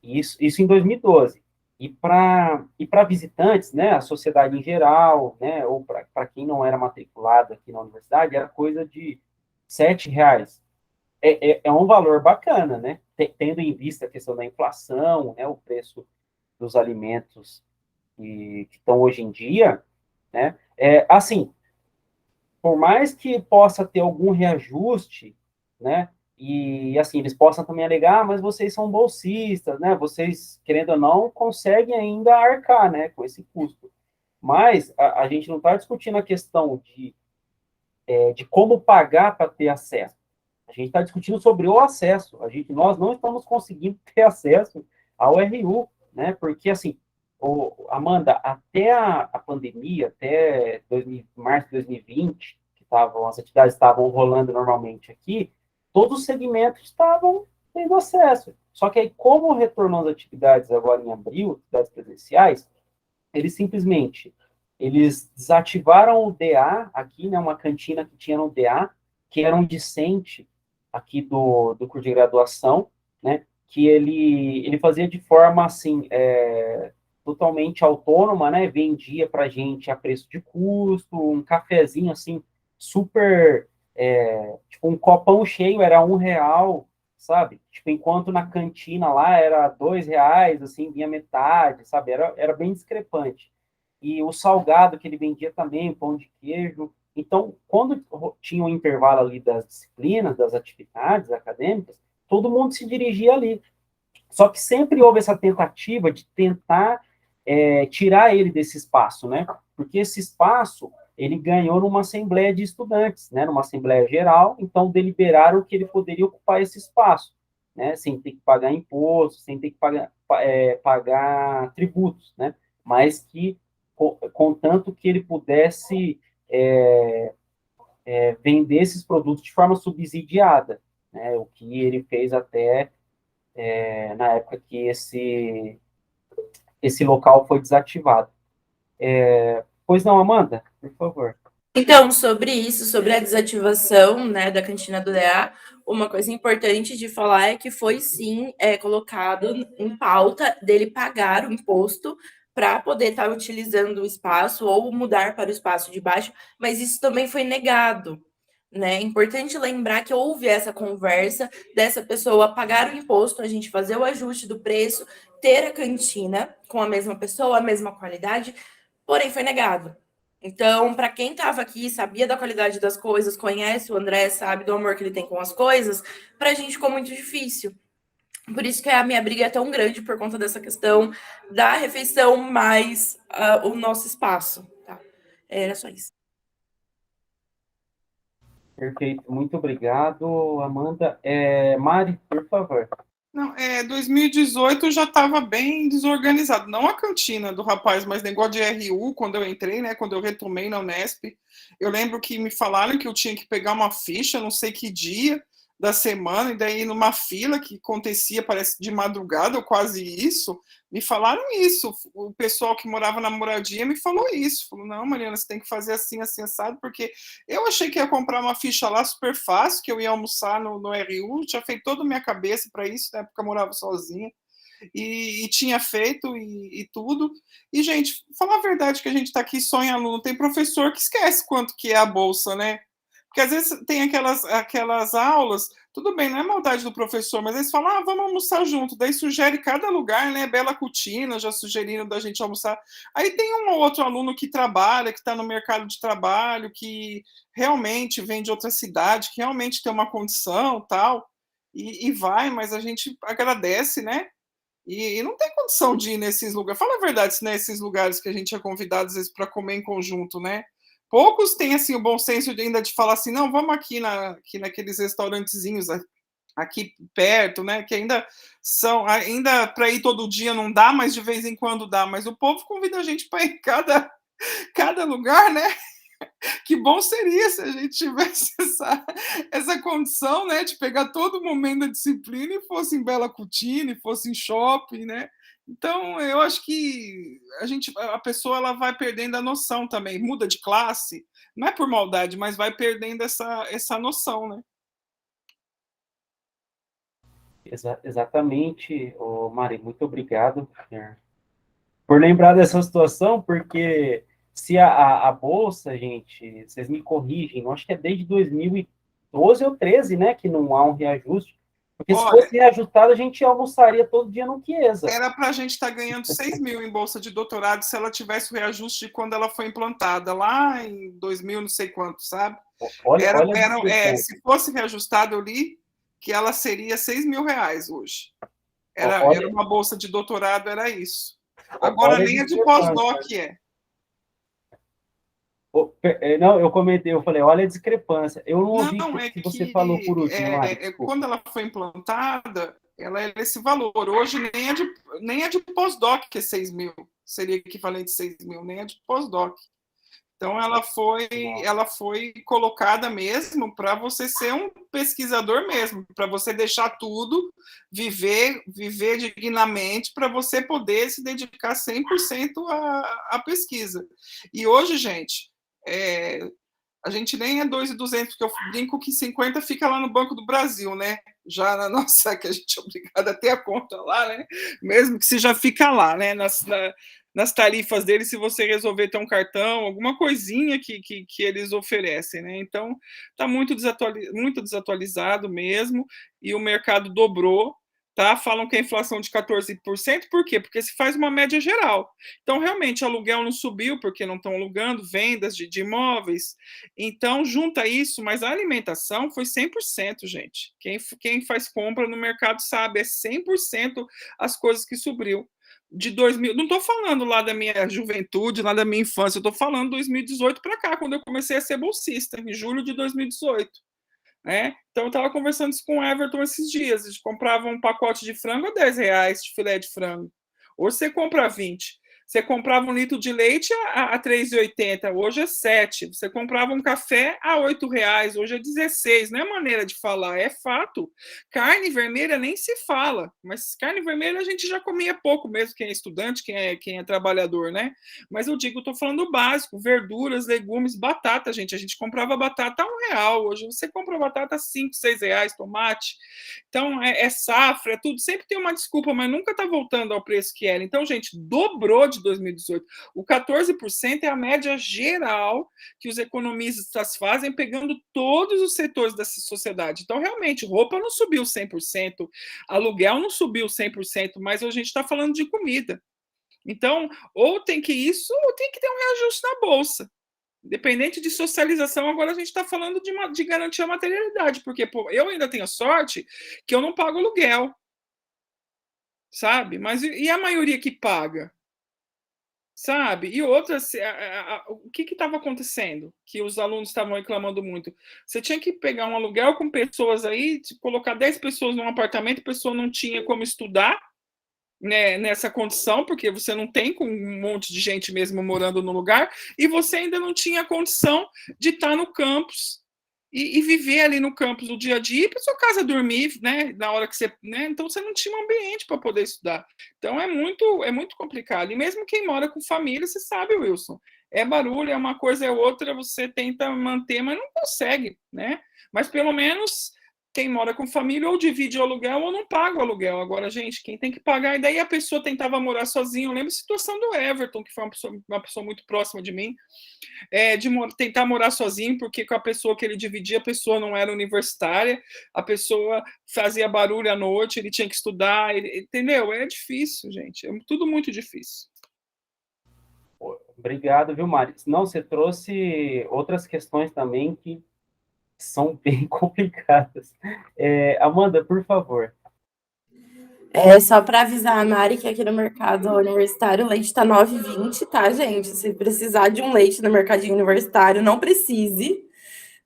isso em 2012. E para visitantes, né, a sociedade em geral, né, ou para quem não era matriculado aqui na universidade, era coisa de R$ 7. É um valor bacana, né, tendo em vista a questão da inflação, né, o preço dos alimentos que estão hoje em dia, né, assim, por mais que possa ter algum reajuste, né? E assim, eles possam também alegar, mas vocês são bolsistas, né? Vocês, querendo ou não, conseguem ainda arcar, né, com esse custo. Mas a gente não está discutindo a questão de como pagar para ter acesso. A gente está discutindo sobre o acesso. Nós não estamos conseguindo ter acesso ao RU, né? Porque, assim, Amanda, até a pandemia, até março de 2020, as atividades estavam rolando normalmente aqui, todos os segmentos estavam tendo acesso. Só que aí, como retornou as atividades agora em abril, atividades presenciais, eles desativaram o DA aqui, né, uma cantina que tinha no DA, que era um discente aqui do curso de graduação, né, que ele fazia de forma, assim, totalmente autônoma, né, vendia para a gente a preço de custo, um cafezinho, assim, super, tipo, um copão cheio era R$ 1, sabe? Tipo, enquanto na cantina lá era R$ 2, assim, vinha metade, sabe? Era bem discrepante. E o salgado que ele vendia também, pão de queijo. Então, quando tinha o intervalo ali das disciplinas, das atividades acadêmicas, todo mundo se dirigia ali. Só que sempre houve essa tentativa de tentar tirar ele desse espaço, né? Porque esse espaço ele ganhou numa assembleia de estudantes, né? Numa assembleia geral, então deliberaram que ele poderia ocupar esse espaço, né? Sem ter que pagar imposto, sem ter que pagar tributos, né? Mas que contanto que ele pudesse vender esses produtos de forma subsidiada, né? O que ele fez até na época que esse local foi desativado. Pois não, Amanda, por favor. Então, sobre isso, sobre a desativação, né, da cantina do DA, uma coisa importante de falar é que foi sim colocado em pauta dele pagar o imposto para poder estar utilizando o espaço ou mudar para o espaço de baixo, mas isso também foi negado. Né? É importante lembrar que houve essa conversa dessa pessoa pagar o imposto, a gente fazer o ajuste do preço, ter a cantina com a mesma pessoa, a mesma qualidade, porém foi negado. Então, para quem estava aqui, sabia da qualidade das coisas, conhece o André, sabe do amor que ele tem com as coisas, para a gente ficou muito difícil. Por isso que a minha briga é tão grande por conta dessa questão da refeição mais o nosso espaço. Tá? Era só isso. Perfeito, muito obrigado, Amanda. Mari, por favor. Não, 2018 já estava bem desorganizado. Não a cantina do rapaz, mas negócio de RU, quando eu entrei, né? Quando eu retomei na Unesp, eu lembro que me falaram que eu tinha que pegar uma ficha, não sei que dia da semana, e daí numa fila que acontecia, parece, de madrugada, ou quase isso, me falaram isso. O pessoal que morava na moradia me falou isso. Falou, não, Mariana, você tem que fazer assim, assim, assado, porque eu achei que ia comprar uma ficha lá super fácil, que eu ia almoçar no RU, tinha feito toda a minha cabeça para isso, na época eu morava sozinha, e tinha feito e tudo. E, gente, falar a verdade que a gente está aqui só em aluno, tem professor que esquece quanto que é a bolsa, né? Porque às vezes tem aquelas aulas, tudo bem, não é maldade do professor, mas eles falam, vamos almoçar junto, daí sugere cada lugar, né? Bela Cutina, já sugeriram da gente almoçar. Aí tem um ou outro aluno que trabalha, que está no mercado de trabalho, que realmente vem de outra cidade, que realmente tem uma condição tal, e vai, mas a gente agradece, né? E não tem condição de ir nesses lugares. Fala a verdade, nesses lugares que a gente é convidado, às vezes, para comer em conjunto, né? Poucos têm assim, o bom senso ainda de falar assim, não, vamos aqui naqueles restaurantezinhos aqui perto, né? Que ainda são, ainda para ir todo dia não dá, mas de vez em quando dá. Mas o povo convida a gente para ir em cada lugar, né? Que bom seria se a gente tivesse essa condição, né, de pegar todo momento da disciplina e fosse em Bela Cutina, e fosse em shopping, né? Então, eu acho que a pessoa ela vai perdendo a noção também, muda de classe, não é por maldade, mas vai perdendo essa noção, né? Exatamente, Mari, muito obrigado por lembrar dessa situação, porque se a Bolsa, gente, vocês me corrigem, eu acho que é desde 2012 ou 13, né, que não há um reajuste, porque se fosse reajustado, a gente almoçaria todo dia no Chiesa. Era para a gente estar ganhando 6 mil em bolsa de doutorado se ela tivesse o reajuste de quando ela foi implantada, lá em 2000, não sei quanto, sabe? Se fosse reajustado, eu li que ela seria 6 mil reais hoje. Era uma bolsa de doutorado, era isso. Agora nem a de pós-doc é. Não, eu comentei, eu falei, olha a discrepância. Eu não ouvi que você falou por último. Quando ela foi implantada, ela era esse valor. Hoje nem a de pós-doc, que é 6 mil, seria equivalente a 6 mil, nem a de pós-doc. Então, ela foi colocada mesmo para você ser um pesquisador mesmo, para você deixar tudo, viver dignamente, para você poder se dedicar 100% à pesquisa. E hoje, gente, a gente nem é 2.200, porque eu brinco que 50 fica lá no Banco do Brasil, né? Já na nossa, que a gente é obrigado a ter a conta lá, né? Mesmo que você já fica lá, né? Nas tarifas deles, se você resolver ter um cartão, alguma coisinha que eles oferecem, né? Então, está muito desatualizado mesmo, e o mercado dobrou, tá? Falam que a inflação de 14%, por quê? Porque se faz uma média geral. Então, realmente, aluguel não subiu, porque não estão alugando, vendas de imóveis. Então, junta isso, mas a alimentação foi 100%, gente. Quem faz compra no mercado sabe, é 100% as coisas que subiu. De 2000, não estou falando lá da minha juventude, lá da minha infância, eu estou falando 2018 para cá, quando eu comecei a ser bolsista, em julho de 2018. Né? Então, eu estava conversando isso com o Everton esses dias. A gente comprava um pacote de frango a R$10 de filé de frango. Hoje você compra 20. Você comprava um litro de leite a R$ 3,80, hoje é 7. Você comprava um café a R$ 8, hoje é 16. Não é maneira de falar, é fato. Carne vermelha nem se fala, mas carne vermelha a gente já comia pouco mesmo, quem é estudante, quem é trabalhador, né? Mas eu digo, estou falando o básico, verduras, legumes, batata, gente. A gente comprava batata a R$ 1, hoje você compra batata a R$ 5, R$ 6, tomate. Então, é safra, é tudo. Sempre tem uma desculpa, mas nunca está voltando ao preço que era. Então, gente, dobrou de 2018. O 14% é a média geral que os economistas fazem, pegando todos os setores da sociedade. Então, realmente, roupa não subiu 100%, aluguel não subiu 100%, mas a gente está falando de comida. Então, ou tem que isso, ou tem que ter um reajuste na bolsa. Independente de socialização, agora a gente está falando de garantir a materialidade, porque pô, eu ainda tenho sorte que eu não pago aluguel, sabe? Mas e a maioria que paga? Sabe? E outras, o que estava acontecendo? Que os alunos estavam reclamando muito. Você tinha que pegar um aluguel com pessoas aí, colocar 10 pessoas num apartamento, a pessoa não tinha como estudar, né, nessa condição, porque você não tem com um monte de gente mesmo morando no lugar, e você ainda não tinha condição de estar no campus e viver ali no campus o dia a dia, para sua casa dormir, né, na hora que você, né, então você não tinha um ambiente para poder estudar. Então é muito complicado. E mesmo quem mora com família, você sabe, Wilson, é barulho, é uma coisa, é outra, você tenta manter, mas não consegue, né? Mas pelo menos quem mora com família ou divide o aluguel ou não paga o aluguel. Agora, gente, quem tem que pagar, e daí a pessoa tentava morar sozinha. Eu lembro a situação do Everton, que foi uma pessoa muito próxima de mim, de tentar morar sozinho, porque com a pessoa que ele dividia, a pessoa não era universitária, a pessoa fazia barulho à noite, ele tinha que estudar, entendeu? É difícil, gente, é tudo muito difícil. Obrigado, viu, Mari? Não, você trouxe outras questões também que são bem complicadas. Amanda, por favor. Só para avisar a Mari que aqui no mercado universitário o leite está 9,20, tá, gente? Se precisar de um leite no mercadinho universitário, não precise,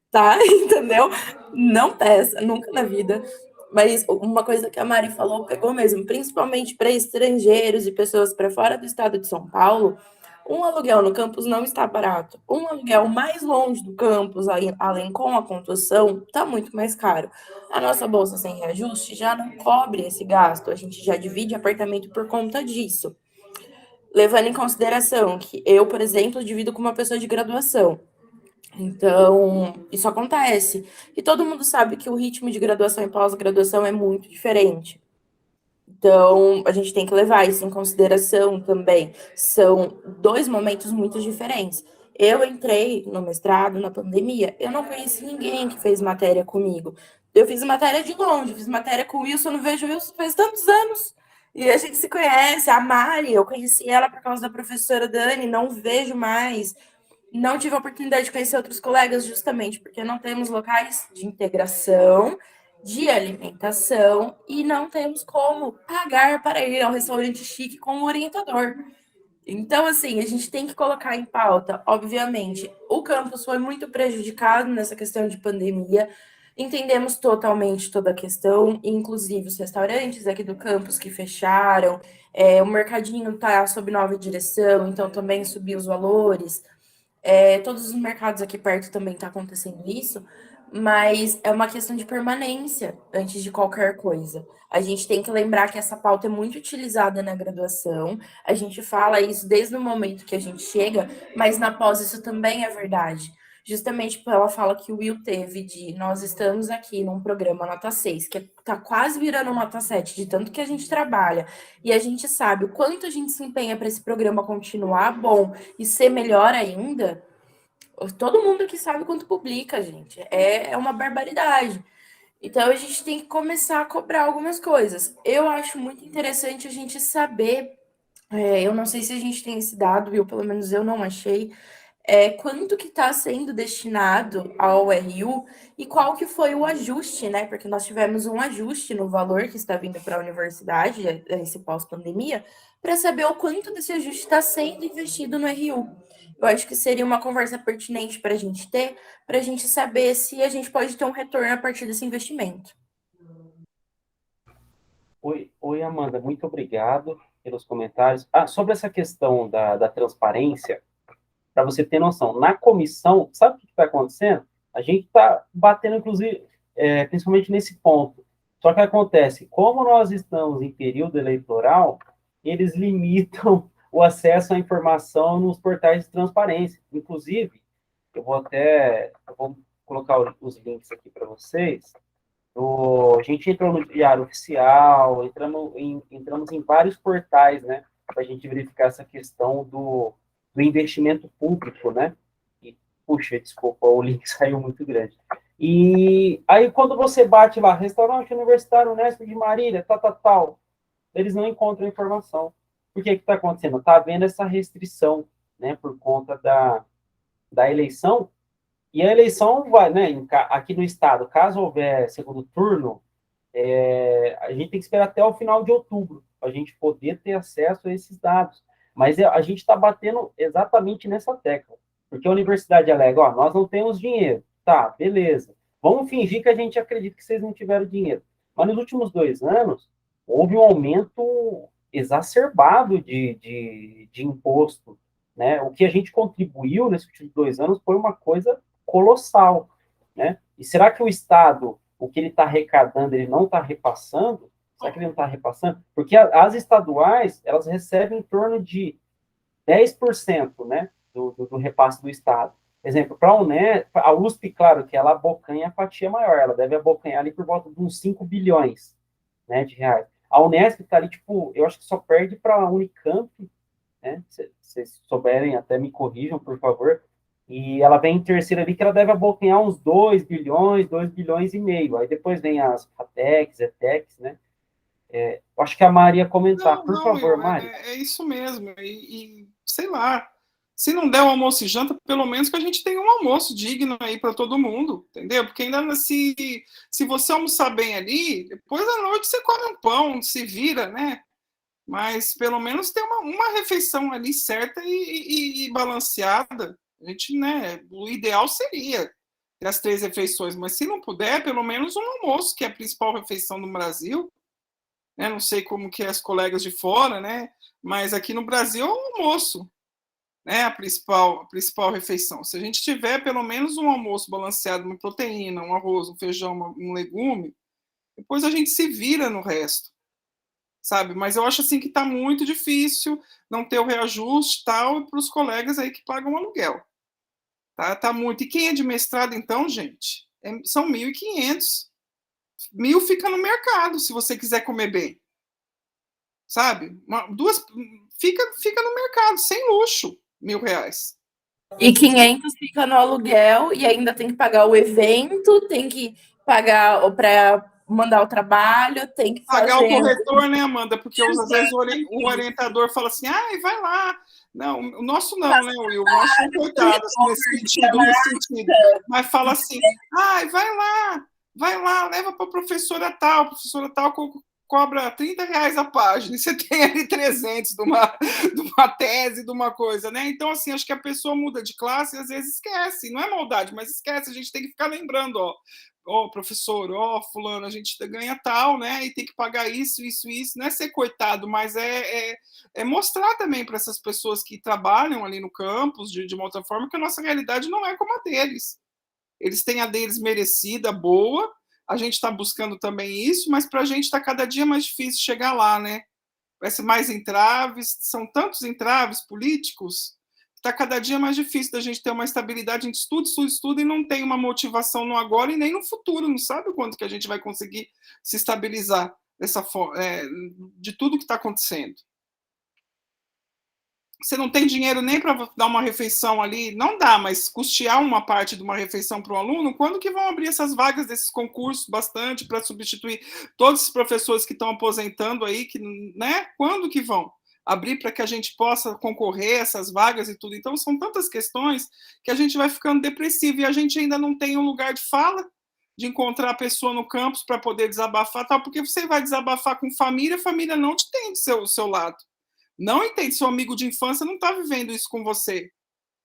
tá? Entendeu? Não peça, nunca na vida. Mas uma coisa que a Mari falou pegou mesmo, principalmente para estrangeiros e pessoas para fora do estado de São Paulo. Um aluguel no campus não está barato. Um aluguel mais longe do campus, além com a condução, está muito mais caro. A nossa bolsa sem reajuste já não cobre esse gasto. A gente já divide apartamento por conta disso. Levando em consideração que eu, por exemplo, divido com uma pessoa de graduação. Então, isso acontece. E todo mundo sabe que o ritmo de graduação e pós-graduação é muito diferente. Então, a gente tem que levar isso em consideração também. São dois momentos muito diferentes. Eu entrei no mestrado na pandemia, eu não conheci ninguém que fez matéria comigo. Eu fiz matéria de longe, fiz matéria com o Wilson, não vejo o Wilson faz tantos anos. E a gente se conhece, a Mari, eu conheci ela por causa da professora Dani, não vejo mais. Não tive a oportunidade de conhecer outros colegas justamente porque não temos locais de integração, de alimentação e não temos como pagar para ir ao restaurante chique com o orientador. Então, assim, a gente tem que colocar em pauta, obviamente, o campus foi muito prejudicado nessa questão de pandemia, entendemos totalmente toda a questão, inclusive os restaurantes aqui do campus que fecharam, o mercadinho está sob nova direção, então também subiu os valores. Todos os mercados aqui perto também está acontecendo isso, mas é uma questão de permanência antes de qualquer coisa. A gente tem que lembrar que essa pauta é muito utilizada na graduação, a gente fala isso desde o momento que a gente chega, mas na pós isso também é verdade. Justamente pela fala que o Will teve de nós estamos aqui num programa nota 6, que está quase virando nota 7, de tanto que a gente trabalha, e a gente sabe o quanto a gente se empenha para esse programa continuar bom e ser melhor ainda. Todo mundo aqui sabe quanto publica, gente. É uma barbaridade. Então a gente tem que começar a cobrar algumas coisas. Eu acho muito interessante a gente saber. Eu não sei se a gente tem esse dado, viu? Pelo menos eu não achei. Quanto que está sendo destinado ao RU e qual que foi o ajuste, né? Porque nós tivemos um ajuste no valor que está vindo para a universidade, esse pós-pandemia, para saber o quanto desse ajuste está sendo investido no RU. Eu acho que seria uma conversa pertinente para a gente ter, para a gente saber se a gente pode ter um retorno a partir desse investimento. Oi, Amanda, muito obrigado. pelos comentários. Sobre essa questão da transparência, para você ter noção, na comissão, sabe o que está acontecendo? A gente está batendo, inclusive, principalmente nesse ponto. Só que acontece, como nós estamos em período eleitoral, eles limitam o acesso à informação nos portais de transparência. Inclusive, eu vou colocar os links aqui para vocês. A gente entrou no Diário Oficial, entramos em vários portais, né, para a gente verificar essa questão do investimento público, né? E, puxa, desculpa, o link saiu muito grande. E aí, quando você bate lá, restaurante universitário Unesp de Marília, tal, eles não encontram informação. Por que está acontecendo? Está havendo essa restrição, né, por conta da eleição, e a eleição vai, né, aqui no estado, caso houver segundo turno, a gente tem que esperar até o final de outubro, para a gente poder ter acesso a esses dados. Mas a gente está batendo exatamente nessa tecla, porque a universidade alega, nós não temos dinheiro. Tá, beleza. Vamos fingir que a gente acredita que vocês não tiveram dinheiro. Mas nos últimos 2 anos, houve um aumento exacerbado de imposto, né? O que a gente contribuiu nesses últimos 2 anos foi uma coisa colossal, né? E será que o Estado, o que ele está arrecadando, ele não está repassando? Será que ele não está repassando? Porque as estaduais, elas recebem em torno de 10%, né, do repasse do Estado. Exemplo, para a USP, claro, que ela abocanha a fatia maior, ela deve abocanhar ali por volta de uns 5 bilhões, né, de reais. A Unesp está ali, tipo, eu acho que só perde para a Unicamp, né, se vocês souberem, até me corrijam, por favor, e ela vem em terceira ali, que ela deve abocanhar uns 2 bilhões, 2 bilhões e meio, aí depois vem as FATECs, ETECs, né, eu acho que a Maria ia comentar, por favor, Mari. É isso mesmo, e sei lá, se não der o almoço e janta, pelo menos que a gente tenha um almoço digno aí para todo mundo, entendeu? Porque ainda se você almoçar bem ali, depois à noite você come um pão, se vira, né? Mas pelo menos ter uma refeição ali certa e balanceada. A gente, né? O ideal seria ter as 3 refeições, mas se não puder, pelo menos um almoço, que é a principal refeição no Brasil. Né? Não sei como que é as colegas de fora, né? Mas aqui no Brasil é o almoço, né? A principal refeição. Se a gente tiver pelo menos um almoço balanceado, uma proteína, um arroz, um feijão, um legume, depois a gente se vira no resto, sabe? Mas eu acho assim que está muito difícil não ter o reajuste tal para os colegas aí que pagam aluguel. Tá muito. E quem é de mestrado, então, gente, são 1.500. 1.000 fica no mercado, se você quiser comer bem. Sabe? Fica no mercado, sem luxo, R$1.000. E 500 fica no aluguel e ainda tem que pagar o evento, tem que pagar para mandar o trabalho, tem que pagar o corretor, né, Amanda? Porque às vezes o orientador fala assim, vai lá. Não, o nosso não, né, Will? O nosso é coitado nesse sentido. Mas fala assim, vai lá, leva para a professora tal cobra R$30 a página, e você tem ali 300 de uma tese, de uma coisa, né? Então, assim, acho que a pessoa muda de classe e às vezes esquece, não é maldade, mas esquece, a gente tem que ficar lembrando, professor, fulano, a gente ganha tal, né? E tem que pagar isso, não é ser coitado, mas é mostrar também para essas pessoas que trabalham ali no campus, de uma outra forma, que a nossa realidade não é como a deles. Eles têm a deles merecida, boa, a gente está buscando também isso, mas para a gente está cada dia mais difícil chegar lá, né? Vai ser mais entraves, são tantos entraves políticos, está cada dia mais difícil da gente ter uma estabilidade, a gente estuda e não tem uma motivação no agora e nem no futuro, não sabe quando que a gente vai conseguir se estabilizar dessa forma, de tudo que está acontecendo. Você não tem dinheiro nem para dar uma refeição ali, não dá, mas custear uma parte de uma refeição para o aluno, quando que vão abrir essas vagas desses concursos bastante para substituir todos os professores que estão aposentando aí, né? Quando que vão abrir para que a gente possa concorrer a essas vagas e tudo? Então, são tantas questões que a gente vai ficando depressivo e a gente ainda não tem um lugar de fala, de encontrar a pessoa no campus para poder desabafar, tal, porque você vai desabafar com família, a família não te tem do seu lado. Não entende, seu amigo de infância não está vivendo isso com você,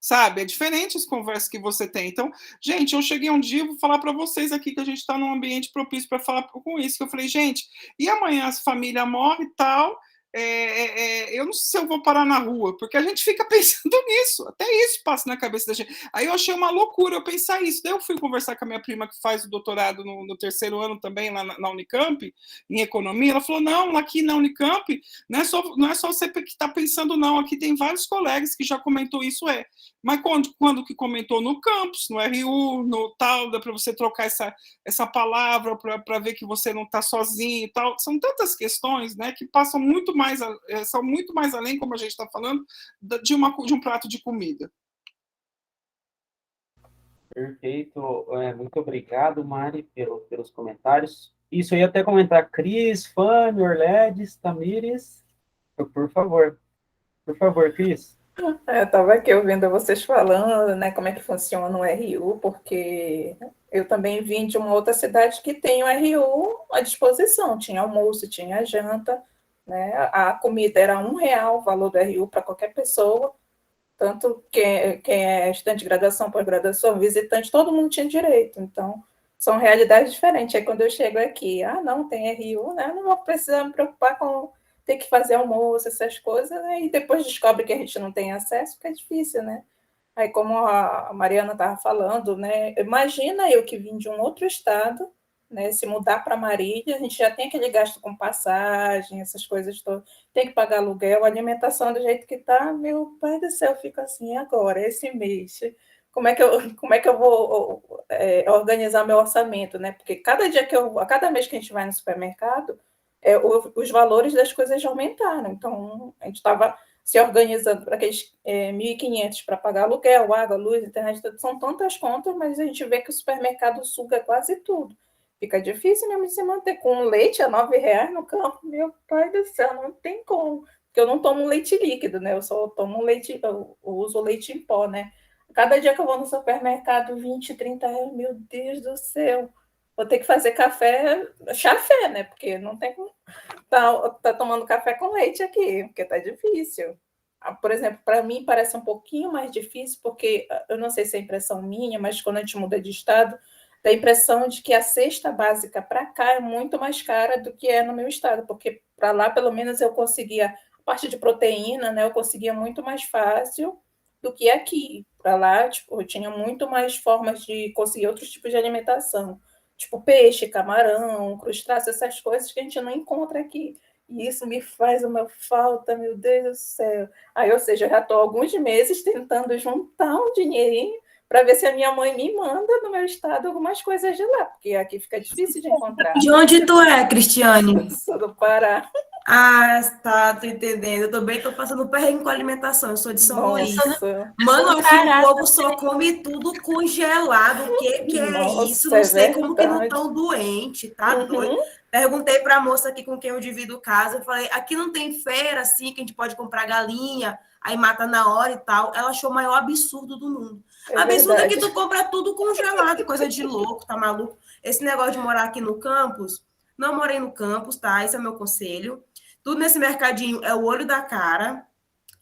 sabe? É diferente as conversas que você tem. Então, gente, eu cheguei um dia, vou falar para vocês aqui que a gente está num ambiente propício para falar com isso, que eu falei, gente, e amanhã a família morre e tal, eu não sei se eu vou parar na rua, porque a gente fica pensando nisso, até isso passa na cabeça da gente. Aí eu achei uma loucura eu pensar isso. Daí eu fui conversar com a minha prima, que faz o doutorado no terceiro ano também, lá na Unicamp, em economia. Ela falou, não, aqui na Unicamp, não é só você que está pensando, não. Aqui tem vários colegas que já comentou isso, Mas quando que comentou? No campus, no RU, no tal, dá para você trocar essa palavra para ver que você não está sozinho e tal. São tantas questões, né, que passam são muito mais além, como a gente está falando, de um prato de comida. Perfeito. Muito obrigado, Mari, pelos comentários. Isso, eu ia até comentar, Cris, Fanny, Orledes, Tamires, por favor, Cris. Eu estava aqui ouvindo vocês falando, né, como é que funciona o RU, porque eu também vim de uma outra cidade que tem o RU à disposição, tinha almoço, tinha janta, né, a comida era R$1 o valor do RU para qualquer pessoa, tanto quem é estudante de graduação, pós-graduação, visitante, todo mundo tinha direito, então são realidades diferentes. Aí quando eu chego aqui, não, tem RU, né, não vou precisar me preocupar com ter que fazer almoço, essas coisas, né? E depois descobre que a gente não tem acesso, fica difícil, né? Aí, como a Mariana estava falando, né? Imagina eu que vim de um outro estado, né? Se mudar para Marília, a gente já tem aquele gasto com passagem, essas coisas todas, tem que pagar aluguel, alimentação do jeito que está, meu pai do céu, fica assim, agora, esse mês, como é que eu vou organizar meu orçamento, né? Porque cada mês que a gente vai no supermercado, os valores das coisas já aumentaram. Então, a gente estava se organizando para aqueles 1.500 para pagar aluguel, água, luz, internet, são tantas contas, mas a gente vê que o supermercado suga quase tudo. Fica difícil mesmo de se manter com leite a R$9 no campo. Meu pai do céu, não tem como. Porque eu não tomo leite líquido, né? Eu só tomo leite, eu uso leite em pó, né? Cada dia que eu vou no supermercado, R$20, R$30, meu Deus do céu. Vou ter que fazer chafé, né? Porque não tem como tá tomando café com leite aqui, porque tá difícil. Por exemplo, para mim parece um pouquinho mais difícil, porque eu não sei se é impressão minha, mas quando a gente muda de estado, dá a impressão de que a cesta básica para cá é muito mais cara do que é no meu estado, porque para lá, pelo menos, eu conseguia, a parte de proteína, né? Eu conseguia muito mais fácil do que aqui. Para lá, tipo, eu tinha muito mais formas de conseguir outros tipos de alimentação. Tipo peixe, camarão, crustáceo, essas coisas que a gente não encontra aqui. E isso me faz uma falta, meu Deus do céu. Aí, ou seja, eu já estou há alguns meses tentando juntar um dinheirinho para ver se a minha mãe me manda no meu estado algumas coisas de lá, porque aqui fica difícil de encontrar. De onde tu é, Cristiane? Sou do Pará. Tá, tô entendendo. Eu também tô passando perrengue com alimentação. Eu sou de São Luís. Mano, o povo só come tudo congelado. O que é isso? Não sei como que não estão doentes, tá doido? Perguntei pra moça aqui com quem eu divido casa. Eu falei, aqui não tem feira assim que a gente pode comprar galinha, aí mata na hora e tal. Ela achou o maior absurdo do mundo. Absurdo é que tu compra tudo congelado, coisa de louco, tá maluco? Esse negócio de morar aqui no campus, não morei no campus, tá? Esse é o meu conselho. Tudo nesse mercadinho é o olho da cara.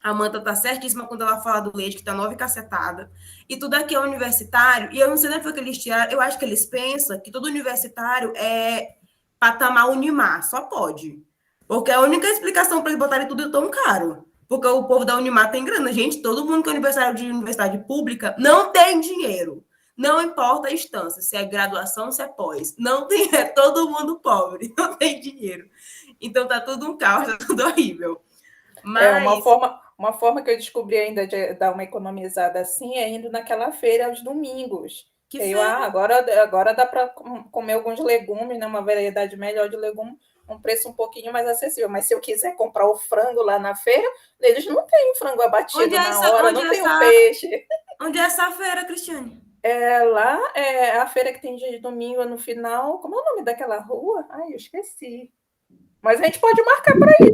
A Amanda tá certíssima quando ela fala do leite, que tá 9 cacetada. E tudo aqui é universitário. E eu não sei nem foi que eles tiraram. Eu acho que eles pensam que todo universitário é patamar Unimar. Só pode. Porque a única explicação para eles botarem tudo tão caro. Porque o povo da Unimar tem grana. Gente, todo mundo que é universitário de universidade pública não tem dinheiro. Não importa a instância, se é graduação, se é pós. Não tem, é todo mundo pobre. Não tem dinheiro. Então tá tudo um caos, tá tudo horrível. Mas... uma forma que eu descobri ainda de dar uma economizada assim é indo naquela feira aos domingos. Que agora dá para comer alguns legumes, né? Uma variedade melhor de legumes, um preço um pouquinho mais acessível. Mas se eu quiser comprar o frango lá na feira, eles não têm frango abatido na hora, não tem o peixe. Onde é essa feira, Cristiane? Lá é a feira que tem dia de domingo no final. Como é o nome daquela rua? Ai, eu esqueci. Mas a gente pode marcar para ir.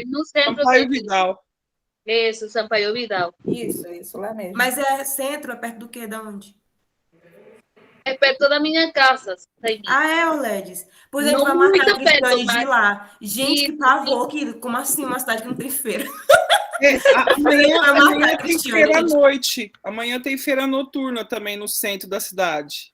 No centro. Sampaio Vidal. Isso, Sampaio Vidal. Isso, lá mesmo. Mas é centro, é perto do quê? Da onde? É perto da minha casa. Orledes. Pois a gente vai marcar a Cristiane de lá. Gente, que pavor, como assim uma cidade que não tem feira? Amanhã tem feira à noite. Amanhã tem feira noturna também no centro da cidade.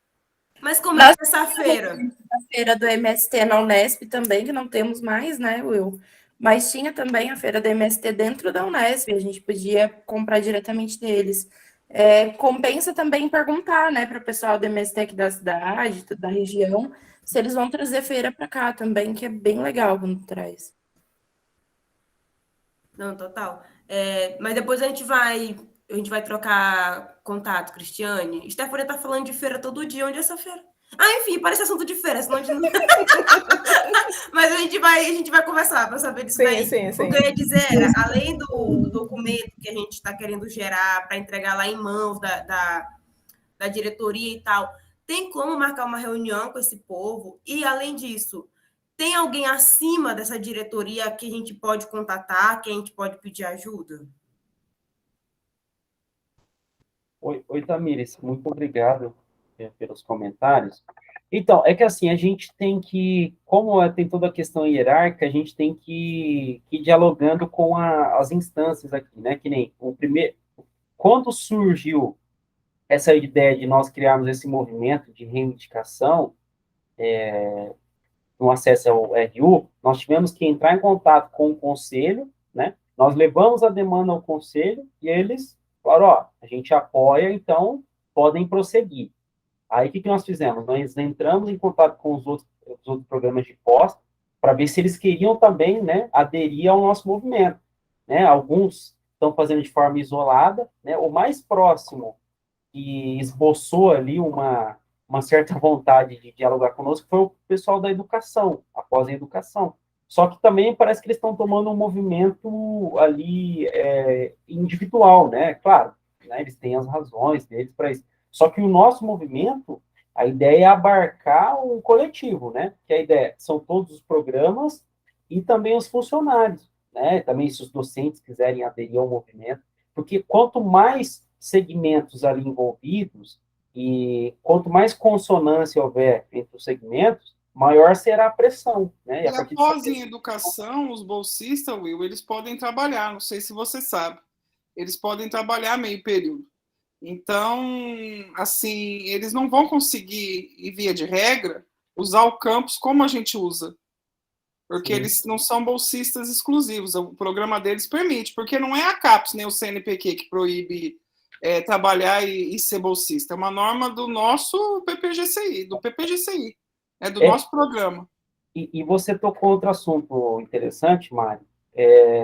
Mas como é que é essa feira? A feira do MST na Unesp também, que não temos mais, né, Will? Mas tinha também a feira do MST dentro da Unesp, a gente podia comprar diretamente deles. Compensa também perguntar, né, para o pessoal do MST aqui da cidade, da região, se eles vão trazer feira para cá também, que é bem legal quando traz. Não, total. Mas depois a gente vai trocar contato, Cristiane. Stephanie tá falando de feira todo dia. Onde é essa feira? Enfim, parece assunto de feira, senão a gente não... Mas a gente vai conversar para saber disso daí. Sim. O que eu ia dizer era, além do documento que a gente está querendo gerar para entregar lá em mãos da diretoria e tal, tem como marcar uma reunião com esse povo? E, além disso, tem alguém acima dessa diretoria que a gente pode contatar, que a gente pode pedir ajuda? Oi, Tamires, muito obrigado pelos comentários. Então, é que assim, a gente tem que, como tem toda a questão hierárquica, a gente tem que ir dialogando com as instâncias aqui, né? Que nem o primeiro, quando surgiu essa ideia de nós criarmos esse movimento de reivindicação no acesso ao RU, nós tivemos que entrar em contato com o conselho, né? Nós levamos a demanda ao conselho e eles falaram, ó, a gente apoia, então podem prosseguir. Aí, o que nós fizemos? Nós entramos em contato com os outros programas de pós para ver se eles queriam também, né, aderir ao nosso movimento, né? Alguns estão fazendo de forma isolada, né? O mais próximo que esboçou ali uma certa vontade de dialogar conosco foi o pessoal da educação, após a educação. Só que também parece que eles estão tomando um movimento ali individual, né? Claro, né, eles têm as razões deles para isso. Só que o nosso movimento, a ideia é abarcar o coletivo, né? Que a ideia são todos os programas e também os funcionários, né? Também se os docentes quiserem aderir ao movimento, porque quanto mais segmentos ali envolvidos e quanto mais consonância houver entre os segmentos, maior será a pressão, né? E após em educação, os bolsistas, Will, eles podem trabalhar, não sei se você sabe, eles podem trabalhar meio período. Então, assim, eles não vão conseguir, em via de regra, usar o campus como a gente usa, porque Sim. Eles não são bolsistas exclusivos, o programa deles permite, porque não é a CAPES nem o CNPq que proíbe trabalhar e ser bolsista, é uma norma do nosso PPGCI, do nosso programa. E você tocou outro assunto interessante, Mari,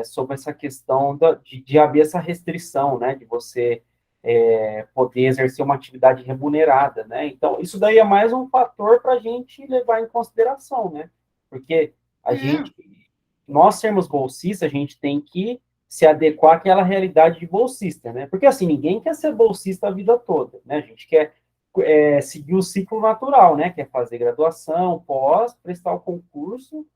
sobre essa questão de haver essa restrição, né, de você poder exercer uma atividade remunerada, né? Então, isso daí é mais um fator para a gente levar em consideração, né? Porque nós sermos bolsistas, a gente tem que se adequar àquela realidade de bolsista, né? Porque, assim, ninguém quer ser bolsista a vida toda, né? A gente quer seguir o ciclo natural, né? Quer fazer graduação, pós, prestar o concurso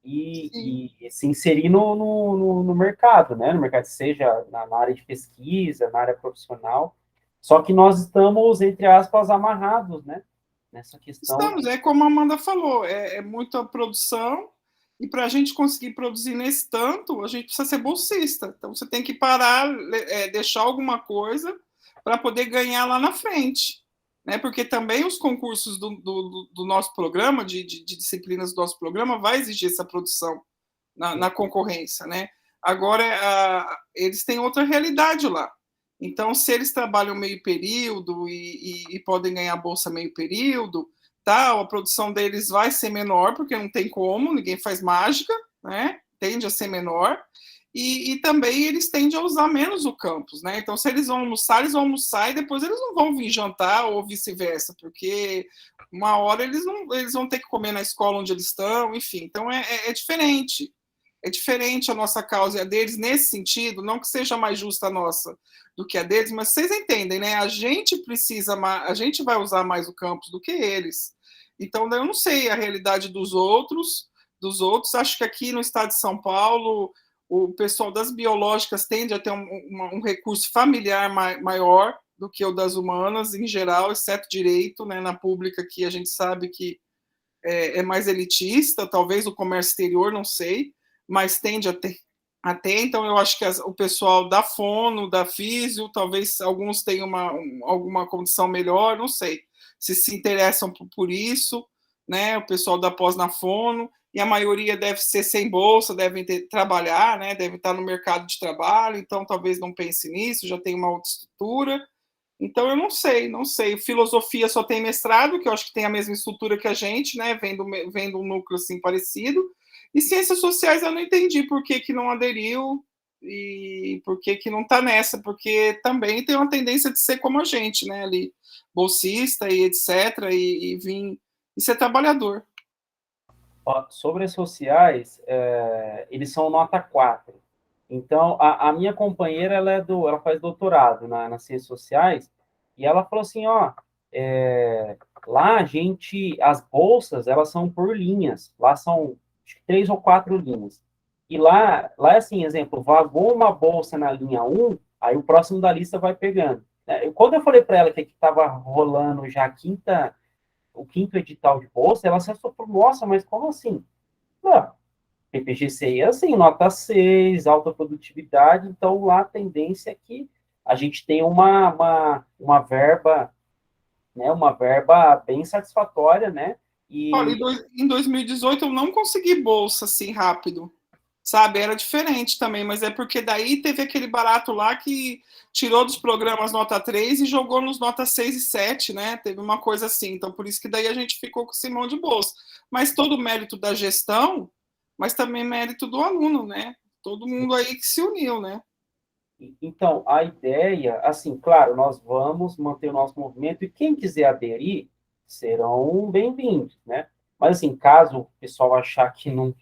e se inserir no mercado, né? No mercado, seja na área de pesquisa, na área profissional. Só que nós estamos, entre aspas, amarrados, né? Nessa questão. Estamos, como a Amanda falou, é muita produção, e para a gente conseguir produzir nesse tanto, a gente precisa ser bolsista. Então, você tem que parar, deixar alguma coisa para poder ganhar lá na frente. Né? Porque também os concursos do nosso programa, de disciplinas do nosso programa, vai exigir essa produção na concorrência. Né? Agora, eles têm outra realidade lá. Então, se eles trabalham meio período e podem ganhar bolsa meio período, a produção deles vai ser menor, porque não tem como, ninguém faz mágica, né? Tende a ser menor. E também eles tendem a usar menos o campus, né? Então, se eles vão almoçar e depois eles não vão vir jantar ou vice-versa, porque uma hora eles vão ter que comer na escola onde eles estão, enfim. Então, é diferente. É diferente a nossa causa e a deles nesse sentido, não que seja mais justa a nossa do que a deles, mas vocês entendem, né? A gente vai usar mais o campus do que eles. Então, eu não sei a realidade dos outros. Acho que aqui no estado de São Paulo, o pessoal das biológicas tende a ter um recurso familiar maior do que o das humanas, em geral, exceto direito, né? Na pública, que a gente sabe que é mais elitista, talvez o comércio exterior, não sei, mas tende a ter. Então, eu acho que o pessoal da fono, da físio, talvez alguns tenham alguma condição melhor, não sei. se interessam por isso, né? O pessoal da pós na Fono, e a maioria deve ser sem bolsa, devem trabalhar, né? Deve estar no mercado de trabalho, então talvez não pense nisso, já tem uma outra estrutura. Então eu não sei. Filosofia só tem mestrado, que eu acho que tem a mesma estrutura que a gente, né? Vendo um núcleo assim parecido. E ciências sociais eu não entendi por que não aderiu e por que não está nessa, porque também tem uma tendência de ser como a gente, né? Ali, bolsista e etc. E vir e ser trabalhador. Sobre as sociais, eles são nota 4. Então, a minha companheira, ela faz doutorado nas ciências sociais, e ela falou assim, lá as bolsas, elas são por linhas, lá são acho que 3 ou 4 linhas. E lá é assim, exemplo, vagou uma bolsa na linha 1, aí o próximo da lista vai pegando. Quando eu falei para ela que estava rolando já o quinto edital de bolsa, ela se assustou, nossa, mas como assim? PPGCI é assim, nota 6, alta produtividade, então lá a tendência é que a gente tenha uma verba, né, uma verba bem satisfatória, né? Olha, em 2018 eu não consegui bolsa assim rápido, sabe? Era diferente também, mas é porque daí teve aquele barato lá que tirou dos programas nota 3 e jogou nos nota 6 e 7, né? Teve uma coisa assim, então por isso que daí a gente ficou com esse mão de bolsa. Mas todo o mérito da gestão, mas também mérito do aluno, né? Todo mundo aí que se uniu, né? Então, a ideia, assim, claro, nós vamos manter o nosso movimento e quem quiser aderir serão bem-vindos, né? Mas, assim, caso o pessoal achar que não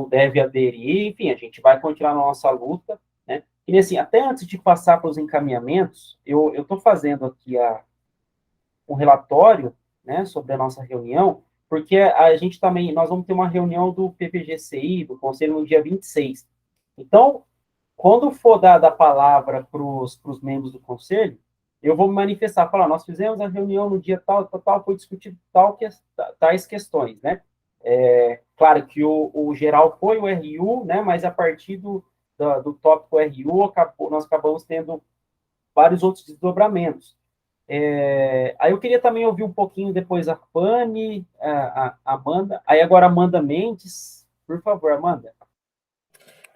deve aderir, enfim, a gente vai continuar na nossa luta, né? E, assim, até antes de passar para os encaminhamentos, eu estou fazendo aqui um relatório, né, sobre a nossa reunião, porque a gente também, nós vamos ter uma reunião do PPGCI, do Conselho, no dia 26. Então, quando for dada a palavra para os membros do Conselho, eu vou me manifestar, falar, nós fizemos a reunião no dia tal, foi discutido tais questões, né? Claro que o geral foi o RU, né, mas a partir do tópico RU, nós acabamos tendo vários outros desdobramentos. Aí eu queria também ouvir um pouquinho depois a Fanny, a Amanda, aí agora a Amanda Mendes, por favor, Amanda.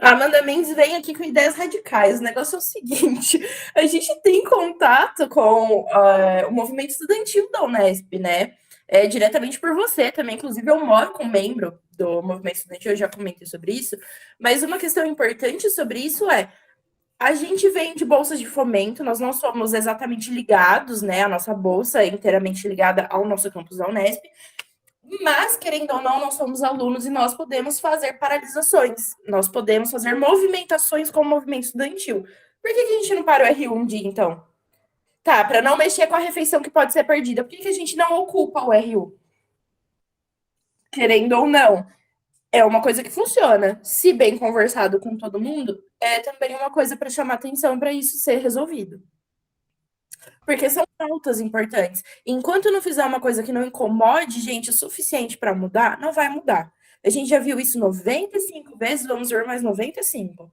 A Amanda Mendes vem aqui com ideias radicais. O negócio é o seguinte: a gente tem contato com o movimento estudantil da Unesp, né? Diretamente por você também. Inclusive, eu moro com um membro do movimento estudantil, eu já comentei sobre isso. Mas uma questão importante sobre isso a gente vem de bolsas de fomento, nós não somos exatamente ligados, né? A nossa bolsa é inteiramente ligada ao nosso campus da Unesp. Mas, querendo ou não, nós somos alunos e nós podemos fazer paralisações, nós podemos fazer movimentações com o movimento estudantil. Por que a gente não para o RU um dia, então? Tá, para não mexer com a refeição que pode ser perdida, por que a gente não ocupa o RU? Querendo ou não, é uma coisa que funciona. Se bem conversado com todo mundo, é também uma coisa para chamar atenção para isso ser resolvido. Porque são pautas importantes. Enquanto não fizer uma coisa que não incomode gente o suficiente para mudar, não vai mudar. A gente já viu isso 95 vezes, vamos ver mais 95.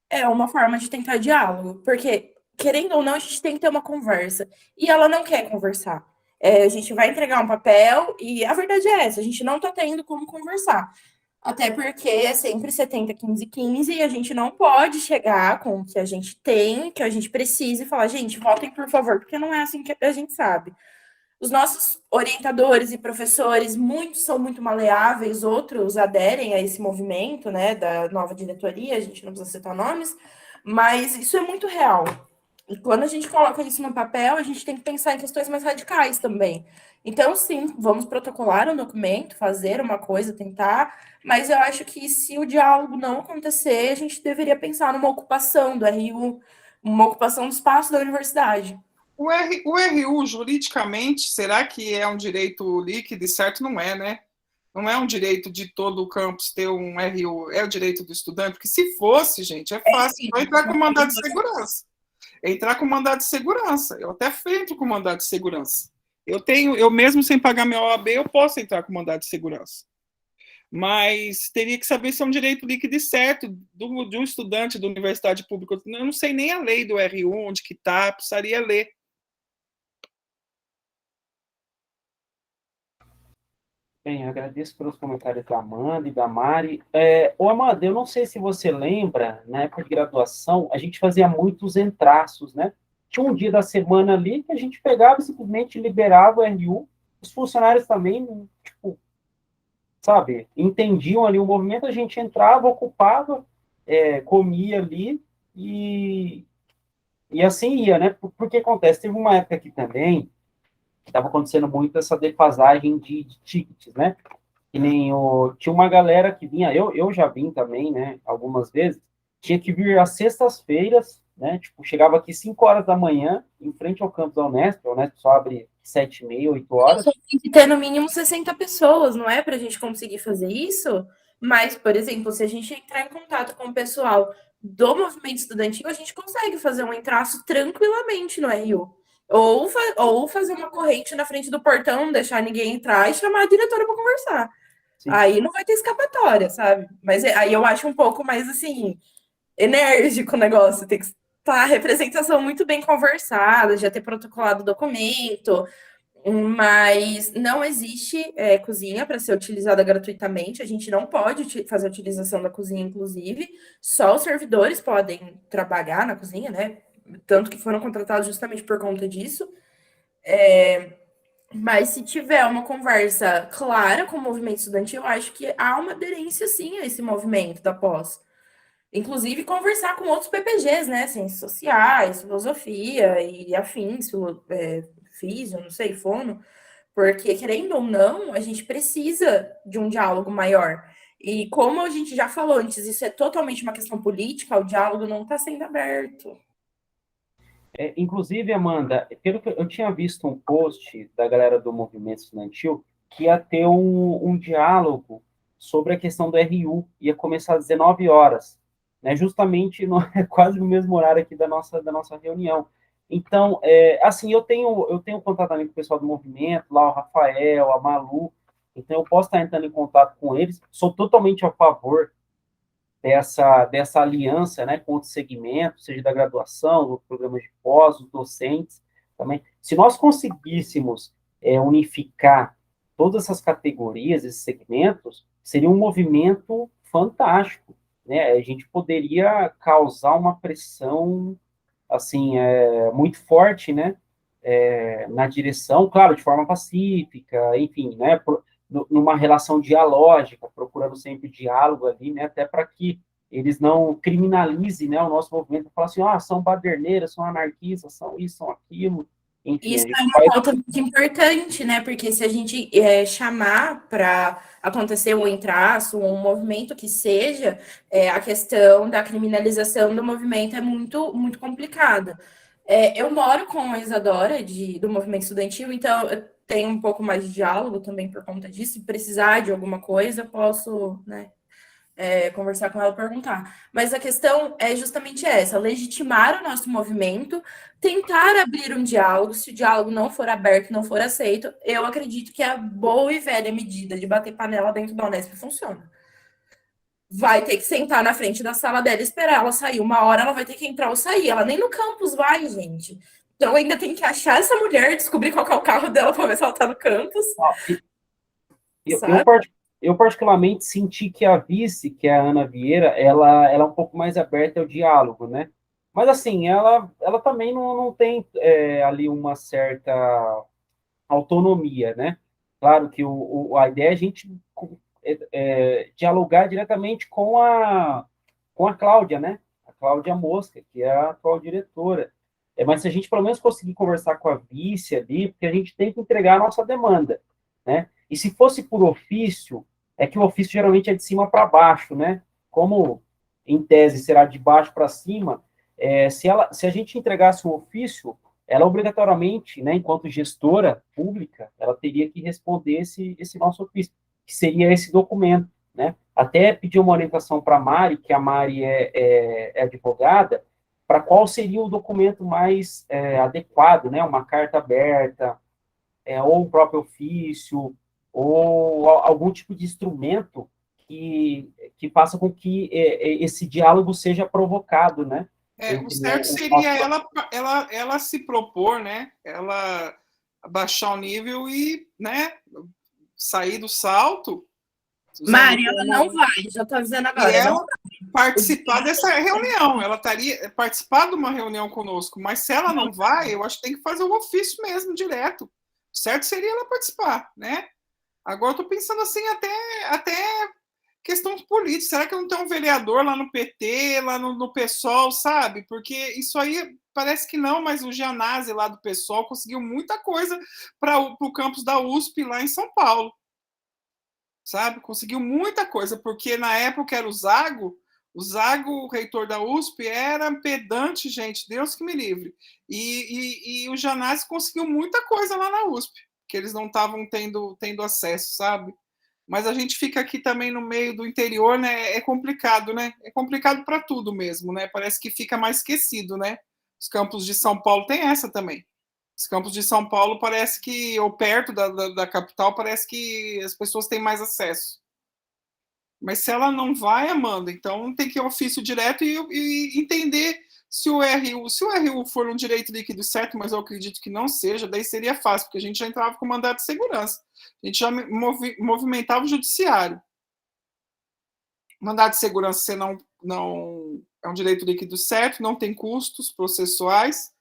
É uma forma de tentar diálogo, porque, querendo ou não, a gente tem que ter uma conversa. E ela não quer conversar. A gente vai entregar um papel e a verdade é essa, a gente não está tendo como conversar. Até porque é sempre 70, 15, 15 e a gente não pode chegar com o que a gente tem, que a gente precisa e falar, gente, votem por favor, porque não é assim que a gente sabe. Os nossos orientadores e professores, muitos são muito maleáveis, outros aderem a esse movimento, né, da nova diretoria, a gente não precisa citar nomes, mas isso é muito real. E quando a gente coloca isso no papel, a gente tem que pensar em questões mais radicais também. Então, sim, vamos protocolar um documento, fazer uma coisa, tentar, mas eu acho que se o diálogo não acontecer, a gente deveria pensar numa ocupação do RU, uma ocupação do espaço da universidade. O RU, juridicamente, será que é um direito líquido? E certo não é, né? Não é um direito de todo o campus ter um RU, é o direito do estudante, porque se fosse, gente, é fácil, só entrar com mandado de segurança. Entrar com mandado de segurança. Eu até entro com mandado de segurança. Eu mesmo sem pagar minha OAB, eu posso entrar com mandado de segurança. Mas teria que saber se é um direito líquido e certo de um estudante da universidade pública. Eu não sei nem a lei do RU, onde que está, precisaria ler. Bem, eu agradeço pelos comentários da Amanda e da Mari. Ô, Amanda, eu não sei se você lembra, na época de graduação, a gente fazia muitos entraços, né? Tinha um dia da semana ali que a gente pegava e simplesmente liberava o RU. Os funcionários também, tipo, sabe, entendiam ali o movimento, a gente entrava, ocupava, comia ali e, e assim ia, né? Porque acontece, teve uma época aqui também que estava acontecendo muito essa defasagem de tickets, né? Que nem tinha uma galera que vinha, eu já vim também, né, algumas vezes, tinha que vir às sextas-feiras, né, tipo, chegava aqui 5 horas da manhã, em frente ao campus da Unesp, a Unesp só abre 7h30, 8 horas. Tem que ter no mínimo 60 pessoas, não é? Para a gente conseguir fazer isso. Mas, por exemplo, se a gente entrar em contato com o pessoal do movimento estudantil, a gente consegue fazer um entraço tranquilamente no RU. Ou fazer uma corrente na frente do portão, não deixar ninguém entrar e chamar a diretora para conversar. Sim. Aí não vai ter escapatória, sabe? Mas aí eu acho um pouco mais, assim, enérgico o negócio. Tem que estar a representação muito bem conversada, já ter protocolado o documento. Mas não existe cozinha para ser utilizada gratuitamente. A gente não pode fazer a utilização da cozinha, inclusive. Só os servidores podem trabalhar na cozinha, né? Tanto que foram contratados justamente por conta disso. Mas se tiver uma conversa clara com o movimento estudantil, eu acho que há uma aderência, sim, a esse movimento da pós. Inclusive, conversar com outros PPGs, né? Ciências sociais, filosofia e afins, físio, não sei, fono, porque, querendo ou não, a gente precisa de um diálogo maior. E como a gente já falou antes, isso é totalmente uma questão política, o diálogo não está sendo aberto. Inclusive, Amanda, pelo que eu tinha visto um post da galera do movimento estudantil que ia ter um diálogo sobre a questão do RU, ia começar às 19 horas, né, justamente quase no mesmo horário aqui da nossa reunião. Então, assim, eu tenho contato também com o pessoal do movimento, lá o Rafael, a Malu, então eu posso estar entrando em contato com eles, sou totalmente a favor dessa aliança, né, com outros segmentos, seja da graduação, do programa de pós, os docentes também. Se nós conseguíssemos unificar todas essas categorias, esses segmentos, seria um movimento fantástico, né? A gente poderia causar uma pressão, assim, muito forte, né, na direção, claro, de forma pacífica, enfim, né, numa relação dialógica, procurando sempre diálogo ali, né, até para que eles não criminalizem, né, o nosso movimento, falar assim, são baderneiras, são anarquistas, são isso, são aquilo, enfim. Isso é uma pauta muito importante, né, porque se a gente chamar para acontecer um entraço, um movimento que seja, a questão da criminalização do movimento é muito, muito complicada. Eu moro com a Isadora, do movimento estudantil, então eu tenho um pouco mais de diálogo também por conta disso. Se precisar de alguma coisa, eu posso, né, conversar com ela e perguntar. Mas a questão é justamente essa: legitimar o nosso movimento, tentar abrir um diálogo. Se o diálogo não for aberto, não for aceito, eu acredito que a boa e velha medida de bater panela dentro da Unesp funciona. Vai ter que sentar na frente da sala dela e esperar ela sair. Uma hora ela vai ter que entrar ou sair. Ela nem no campus vai, gente. Então ainda tem que achar essa mulher, descobrir qual que é o carro dela para ver se ela tá no campus. Eu particularmente senti que a vice, que é a Ana Vieira, ela é um pouco mais aberta ao diálogo, né? Mas assim, ela também não tem ali uma certa autonomia, né? Claro que a ideia é a gente dialogar diretamente com a Cláudia, né? A Cláudia Mosca, que é a atual diretora. Mas se a gente pelo menos conseguir conversar com a vice ali, porque a gente tem que entregar a nossa demanda, né? E se fosse por ofício, é que o ofício geralmente é de cima para baixo, né? Como, em tese, será de baixo para cima, se a gente entregasse um ofício, ela obrigatoriamente, né, enquanto gestora pública, ela teria que responder esse nosso ofício, que seria esse documento, né? Até pedir uma orientação para a Mari, que a Mari é advogada, para qual seria o documento mais adequado, né? Uma carta aberta, ou o próprio ofício, ou algum tipo de instrumento que faça com que esse diálogo seja provocado, né? O certo seria ela se propor, né? Ela baixar o nível e, né, sair do salto. Mari, ela não vai, já estou avisando agora. E ela participar dessa reunião, ela estaria participar de uma reunião conosco, mas se ela não vai, eu acho que tem que fazer o ofício mesmo, direto. Certo seria ela participar, né? Agora eu estou pensando assim, até questões políticas. Será que não tem um vereador lá no PT, lá no PSOL, sabe? Porque isso aí parece que não, mas o Gianazzi lá do PSOL conseguiu muita coisa para o campus da USP lá em São Paulo. Sabe? Conseguiu muita coisa, porque na época era o Zago, o reitor da USP, era pedante, gente, Deus que me livre. E o Gianazzi conseguiu muita coisa lá na USP, que eles não estavam tendo acesso, sabe? Mas a gente fica aqui também no meio do interior, né? É complicado, né? É complicado para tudo mesmo, né? Parece que fica mais esquecido, né? Os campos de São Paulo tem essa também. Os campos de São Paulo parece que, ou perto da capital, parece que as pessoas têm mais acesso. Mas se ela não vai, Amanda, então tem que ir ao ofício direto e entender se o RU for um direito líquido certo, mas eu acredito que não seja, daí seria fácil, porque a gente já entrava com mandato de segurança. A gente já movimentava o judiciário. Mandato de segurança, você não é um direito líquido certo, não tem custos processuais,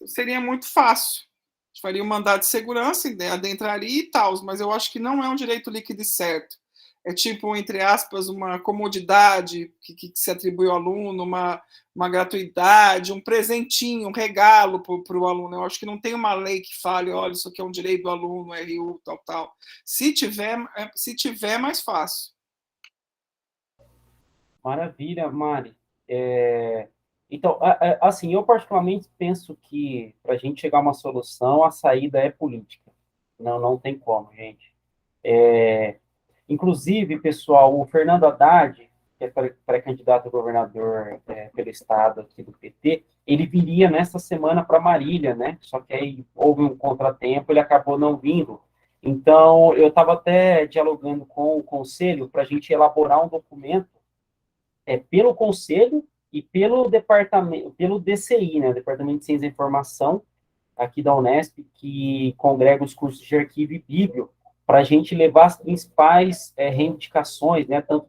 seria muito fácil. A gente faria um mandado de segurança, adentraria e tal, mas eu acho que não é um direito líquido e certo. É tipo, entre aspas, uma comodidade que se atribui ao aluno, uma gratuidade, um presentinho, um regalo para o aluno. Eu acho que não tem uma lei que fale, olha, isso aqui é um direito do aluno, RU, tal. Se tiver, é mais fácil. Maravilha, Mari. Então, assim, eu particularmente penso que para a gente chegar a uma solução, a saída é política. Não tem como, gente. Inclusive, pessoal, o Fernando Haddad, que é pré-candidato a governador pelo estado aqui do PT, ele viria nesta semana para Marília, né? Só que aí houve um contratempo, ele acabou não vindo. Então, eu estava até dialogando com o conselho para a gente elaborar um documento pelo conselho e pelo departamento, pelo DCI, né? Departamento de Ciência da Informação, aqui da Unesp, que congrega os cursos de arquivo e bíblio, para a gente levar as principais reivindicações, né, tanto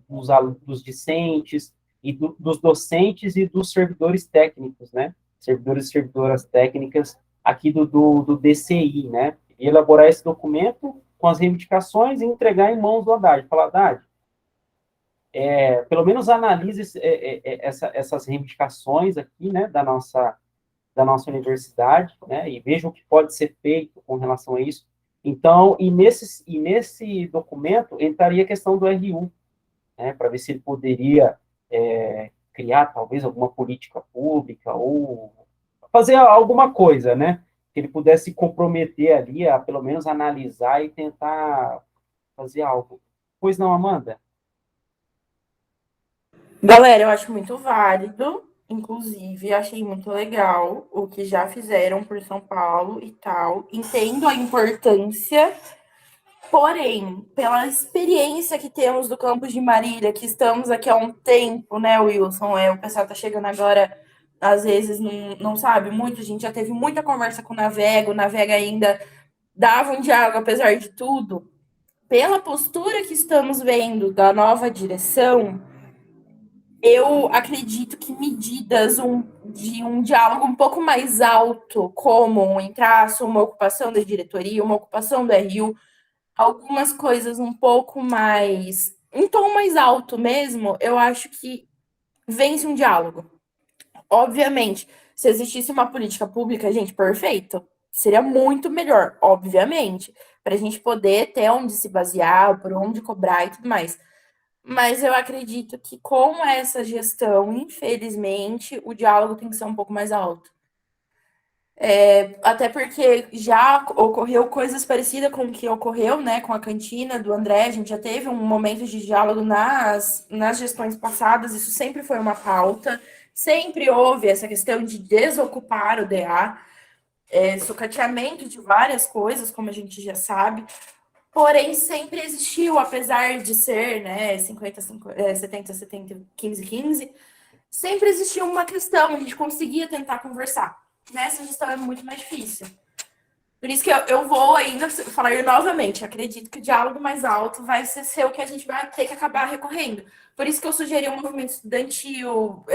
dos discentes, e dos docentes e dos servidores técnicos, né, servidores e servidoras técnicas aqui do DCI, né, e elaborar esse documento com as reivindicações e entregar em mãos do Haddad. Falar, Haddad, pelo menos analise essas reivindicações aqui, né, da nossa universidade, né, e veja o que pode ser feito com relação a isso. Então, e nesse documento entraria a questão do RU, né, para ver se ele poderia criar, talvez, alguma política pública ou fazer alguma coisa, né, que ele pudesse se comprometer ali a, pelo menos, analisar e tentar fazer algo. Pois não, Amanda? Galera, eu acho muito válido, inclusive, achei muito legal o que já fizeram por São Paulo e tal. Entendo a importância, porém, pela experiência que temos do campus de Marília, que estamos aqui há um tempo, né, Wilson? O pessoal tá chegando agora, às vezes não sabe muito, a gente já teve muita conversa com o Navega ainda dava um diálogo, apesar de tudo. Pela postura que estamos vendo da nova direção, eu acredito que medidas de um diálogo um pouco mais alto, como uma ocupação da diretoria, uma ocupação do RU, algumas coisas um pouco mais, um tom mais alto mesmo, eu acho que vence um diálogo. Obviamente, se existisse uma política pública, gente, perfeito, seria muito melhor, obviamente, para a gente poder ter onde se basear, por onde cobrar e tudo mais. Mas eu acredito que com essa gestão, infelizmente, o diálogo tem que ser um pouco mais alto. Até porque já ocorreu coisas parecidas com o que ocorreu, né, com a cantina do André. A gente já teve um momento de diálogo nas gestões passadas, isso sempre foi uma pauta. Sempre houve essa questão de desocupar o DA, sucateamento de várias coisas, como a gente já sabe. Porém, sempre existiu, apesar de ser, né, 70, 15, 15, sempre existiu uma questão, a gente conseguia tentar conversar. Nessa gestão é muito mais difícil. Por isso que eu vou ainda falar novamente, acredito que o diálogo mais alto vai ser o que a gente vai ter que acabar recorrendo. Por isso que eu sugeri um movimento estudantil,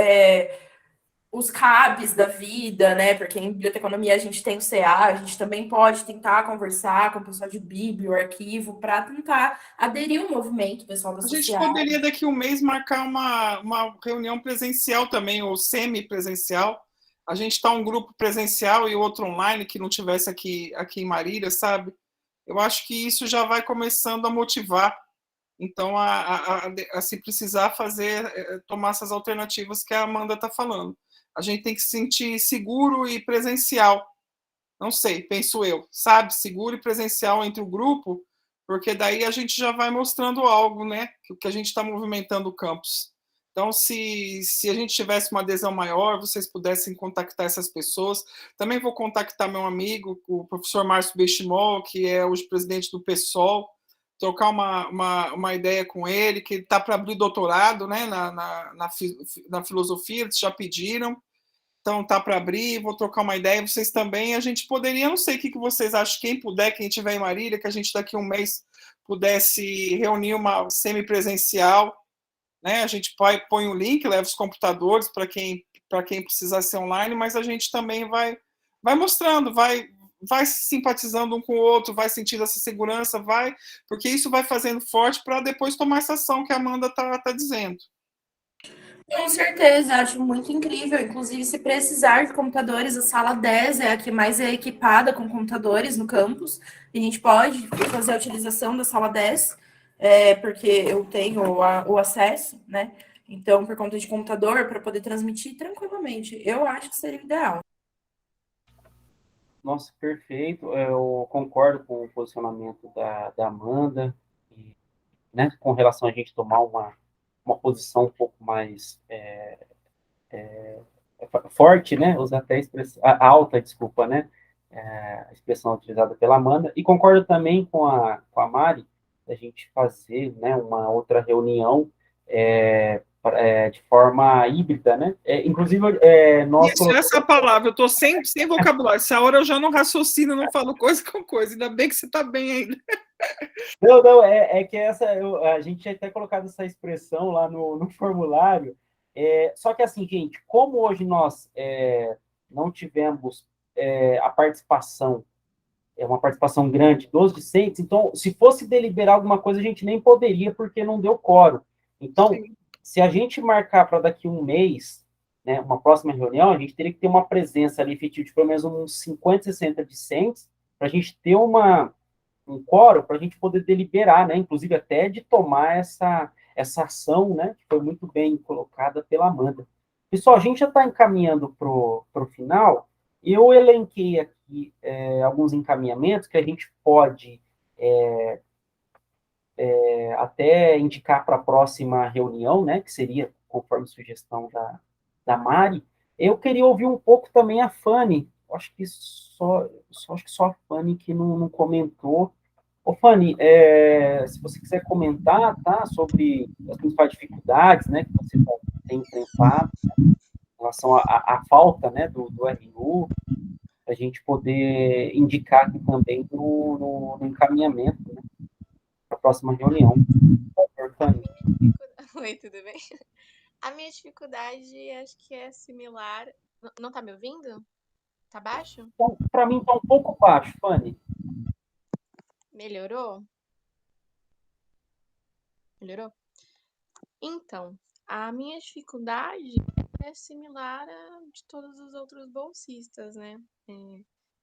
os CABs da vida, né? Porque em biblioteconomia a gente tem o CA, a gente também pode tentar conversar com o pessoal de Bíblia, o arquivo, para tentar aderir ao movimento, o pessoal da A gente social. poderia daqui a um mês marcar uma reunião presencial também, ou semi-presencial. A gente está um grupo presencial e outro online que não tivesse aqui em Marília, sabe? Eu acho que isso já vai começando a motivar. Então, a se precisar fazer, tomar essas alternativas que a Amanda está falando. A gente tem que se sentir seguro e presencial. Não sei, penso eu, sabe? Seguro e presencial entre o grupo, porque daí a gente já vai mostrando algo, né? Que a gente está movimentando o campus. Então, se a gente tivesse uma adesão maior, vocês pudessem contactar essas pessoas. Também vou contactar meu amigo, o professor Márcio Bechimol, que é hoje presidente do PSOL, trocar uma ideia com ele, que ele está para abrir doutorado, né, na filosofia, eles já pediram. Então tá para abrir, vou trocar uma ideia, vocês também, a gente poderia, não sei o que vocês acham, quem puder, quem estiver em Marília, que a gente daqui a um mês pudesse reunir uma semipresencial, né? A gente põe o link, leva os computadores para quem precisar ser online, mas a gente também vai mostrando, vai simpatizando um com o outro, vai sentindo essa segurança, porque isso vai fazendo forte para depois tomar essa ação que a Amanda tá dizendo. Com certeza, acho muito incrível. Inclusive, se precisar de computadores, a sala 10 é a que mais é equipada com computadores no campus. E a gente pode fazer a utilização da sala 10, porque eu tenho o acesso, né? Então, por conta de computador, para poder transmitir tranquilamente. Eu acho que seria o ideal. Nossa, perfeito. Eu concordo com o posicionamento da Amanda, e, né, com relação a gente tomar uma posição um pouco mais forte, né? Usar até a expressão, alta, desculpa, né? A expressão utilizada pela Amanda. E concordo também com a Mari, da gente fazer, né, uma outra reunião de forma híbrida, né? Inclusive, nós Isso, essa palavra, eu estou sem vocabulário. Essa hora eu já não raciocino, não falo coisa com coisa. Ainda bem que você está bem ainda. Não, é que a gente tinha até colocado essa expressão lá no formulário. Só que assim, gente, como hoje nós não tivemos a participação, uma participação grande dos discentes, então, se fosse deliberar alguma coisa, a gente nem poderia, porque não deu quórum. Então, sim, se a gente marcar para daqui a um mês, né, uma próxima reunião, a gente teria que ter uma presença ali efetiva de pelo menos uns 50, 60 discentes, para a gente ter um quórum para a gente poder deliberar, né? Inclusive até de tomar essa ação, né? Que foi muito bem colocada pela Amanda. Pessoal, a gente já está encaminhando para o final. Eu elenquei aqui alguns encaminhamentos que a gente pode até indicar para a próxima reunião, né? Que seria conforme sugestão da Mari. Eu queria ouvir um pouco também a Fanny. Acho que só a Fanny que não comentou. Ô, Fanny, se você quiser comentar, tá, sobre as principais dificuldades, né, que você tem enfrentado em relação à falta, né, do RU, para a gente poder indicar aqui também no encaminhamento, né, para a próxima reunião. Por favor, Fanny. Oi, tudo bem? A minha dificuldade acho que é similar. Não tá me ouvindo? Tá baixo? Então, para mim, está um pouco baixo, Fanny. Melhorou? Melhorou? Então, a minha dificuldade é similar a de todos os outros bolsistas, né?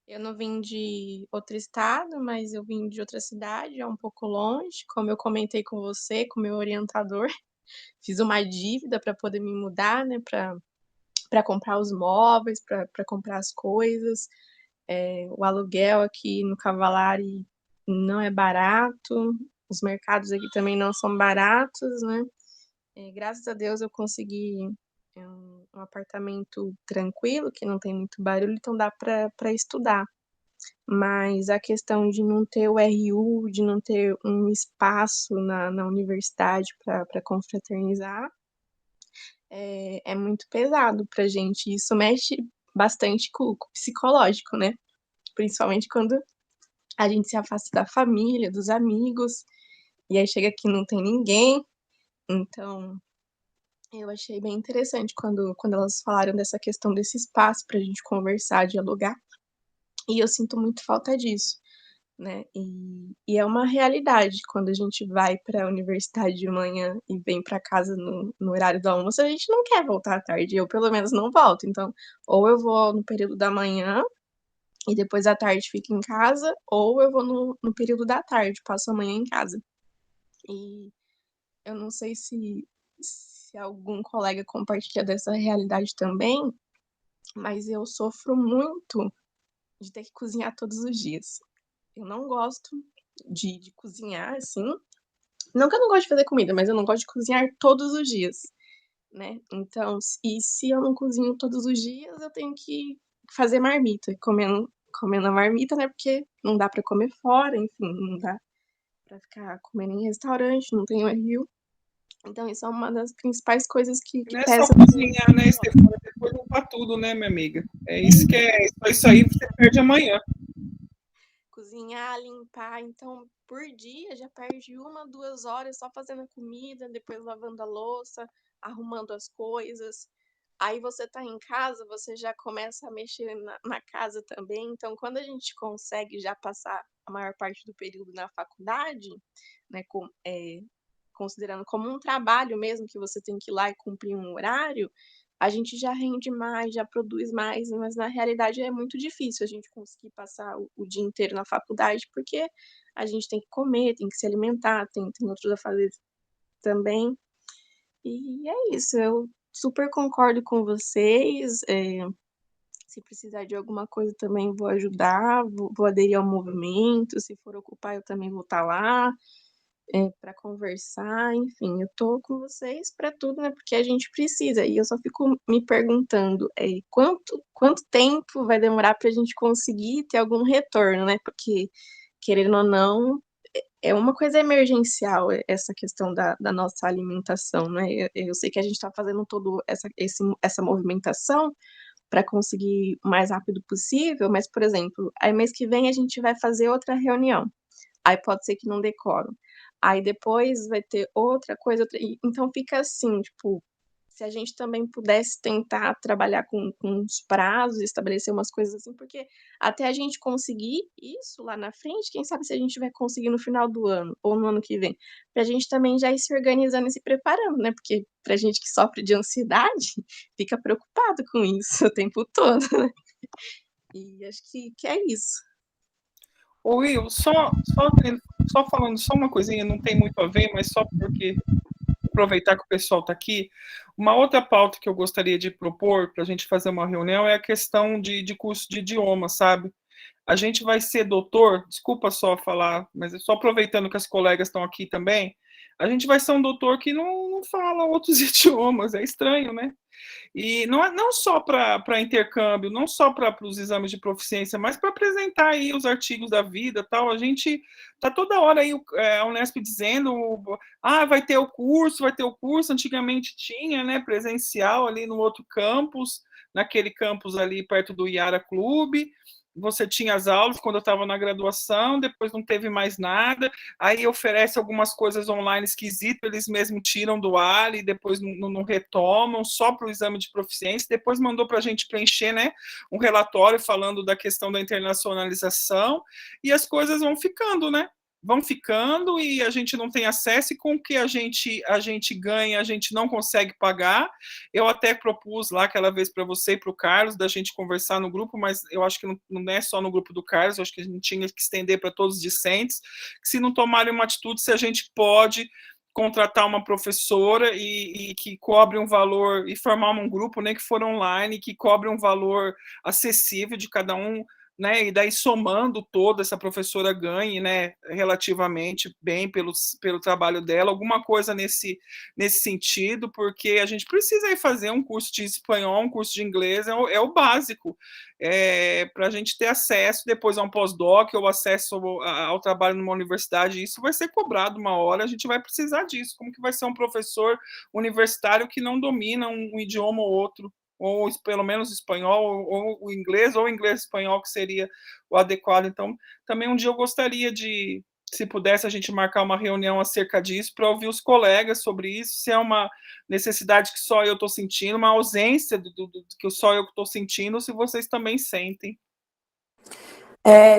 Eu não vim de outro estado, mas eu vim de outra cidade, é um pouco longe, como eu comentei com você, com o meu orientador. Fiz uma dívida para poder me mudar, né? Para comprar os móveis, para comprar as coisas. O aluguel aqui no Cavalari não é barato, os mercados aqui também não são baratos, né? Graças a Deus eu consegui um apartamento tranquilo, que não tem muito barulho, então dá para estudar. Mas a questão de não ter o RU, de não ter um espaço na universidade para confraternizar, é muito pesado para a gente. Isso mexe bastante com o psicológico, né? Principalmente quando a gente se afasta da família, dos amigos, e aí chega aqui e não tem ninguém. Então, eu achei bem interessante quando elas falaram dessa questão desse espaço para a gente conversar, dialogar, e eu sinto muito falta disso, né? E é uma realidade, quando a gente vai para a universidade de manhã e vem para casa no horário do almoço, a gente não quer voltar à tarde, eu pelo menos não volto. Então, ou eu vou no período da manhã e depois à tarde fico em casa, ou eu vou no período da tarde, passo a manhã em casa. E eu não sei se algum colega compartilha dessa realidade também, mas eu sofro muito de ter que cozinhar todos os dias. Eu não gosto de cozinhar, assim. Não que eu não gosto de fazer comida, mas eu não gosto de cozinhar todos os dias, né? Então, se eu não cozinho todos os dias, eu tenho que fazer marmita, comendo a marmita, né? Porque não dá para comer fora, enfim, não dá para ficar comendo em restaurante, não tem o RU. Então, isso é uma das principais coisas que Não é só pesa. cozinhar, né, Stefania? Depois limpar tudo, né, minha amiga? É isso que é. Isso aí você perde amanhã. Cozinhar, limpar, então por dia já perde 1, 2 horas só fazendo a comida, depois lavando a louça, arrumando as coisas. Aí você tá em casa, você já começa a mexer na casa também. Então, quando a gente consegue já passar a maior parte do período na faculdade, né, considerando como um trabalho mesmo, que você tem que ir lá e cumprir um horário, a gente já rende mais, já produz mais, mas na realidade é muito difícil a gente conseguir passar o dia inteiro na faculdade, porque a gente tem que comer, tem que se alimentar, tem outros afazeres também. E é isso, eu super concordo com vocês. Se precisar de alguma coisa também vou ajudar, vou aderir ao movimento, se for ocupar eu também vou estar lá. Para conversar, enfim, eu tô com vocês para tudo, né? Porque a gente precisa. E eu só fico me perguntando quanto tempo vai demorar para a gente conseguir ter algum retorno, né? Porque, querendo ou não, é uma coisa emergencial essa questão da nossa alimentação, né? Eu sei que a gente está fazendo toda essa movimentação para conseguir o mais rápido possível, mas, por exemplo, aí mês que vem a gente vai fazer outra reunião. Aí pode ser que não decore. Aí depois vai ter outra coisa, então fica assim, tipo, se a gente também pudesse tentar trabalhar com os prazos, estabelecer umas coisas assim, porque até a gente conseguir isso lá na frente, quem sabe se a gente vai conseguir no final do ano ou no ano que vem, pra gente também já ir se organizando e se preparando, né? Porque pra gente que sofre de ansiedade, fica preocupado com isso o tempo todo, né? E acho que é isso. Ô, Will, só falando só uma coisinha, não tem muito a ver, mas só porque aproveitar que o pessoal está aqui. Uma outra pauta que eu gostaria de propor para a gente fazer uma reunião é a questão de curso de idioma, sabe? A gente vai ser doutor, desculpa só falar, mas só aproveitando que as colegas estão aqui também, a gente vai ser um doutor que não fala outros idiomas, é estranho, né? E não só para intercâmbio, não só para os exames de proficiência, mas para apresentar aí os artigos da vida, tal. A gente tá toda hora aí a Unesp dizendo, vai ter o curso, vai ter o curso. Antigamente tinha, né, presencial ali no outro campus, naquele campus ali perto do Iara Clube. Você tinha as aulas quando eu estava na graduação, depois não teve mais nada, aí oferece algumas coisas online esquisitas, eles mesmo tiram do ar e depois não retomam, só para o exame de proficiência, depois mandou para a gente preencher, né, um relatório falando da questão da internacionalização, e as coisas vão ficando, né? Vão ficando e a gente não tem acesso, e com o que a gente ganha, a gente não consegue pagar. Eu até propus lá aquela vez para você e para o Carlos, da gente conversar no grupo, mas eu acho que não é só no grupo do Carlos, eu acho que a gente tinha que estender para todos os discentes, que se não tomarem uma atitude, se a gente pode contratar uma professora e que cobre um valor, e formar um grupo, né, que for online, que cobre um valor acessível de cada um, né, e daí somando todo, essa professora ganhe, né, relativamente bem pelo trabalho dela, alguma coisa nesse sentido, porque a gente precisa aí fazer um curso de espanhol, um curso de inglês, é o básico, para a gente ter acesso depois a um pós-doc ou acesso ao trabalho numa universidade. Isso vai ser cobrado uma hora, a gente vai precisar disso. Como que vai ser um professor universitário que não domina um idioma ou outro? ou pelo menos espanhol, ou o inglês espanhol, que seria o adequado. Então, também um dia eu gostaria de, se pudesse, a gente marcar uma reunião acerca disso, para ouvir os colegas sobre isso, se é uma necessidade que só eu estou sentindo, uma ausência do que só eu estou sentindo, se vocês também sentem.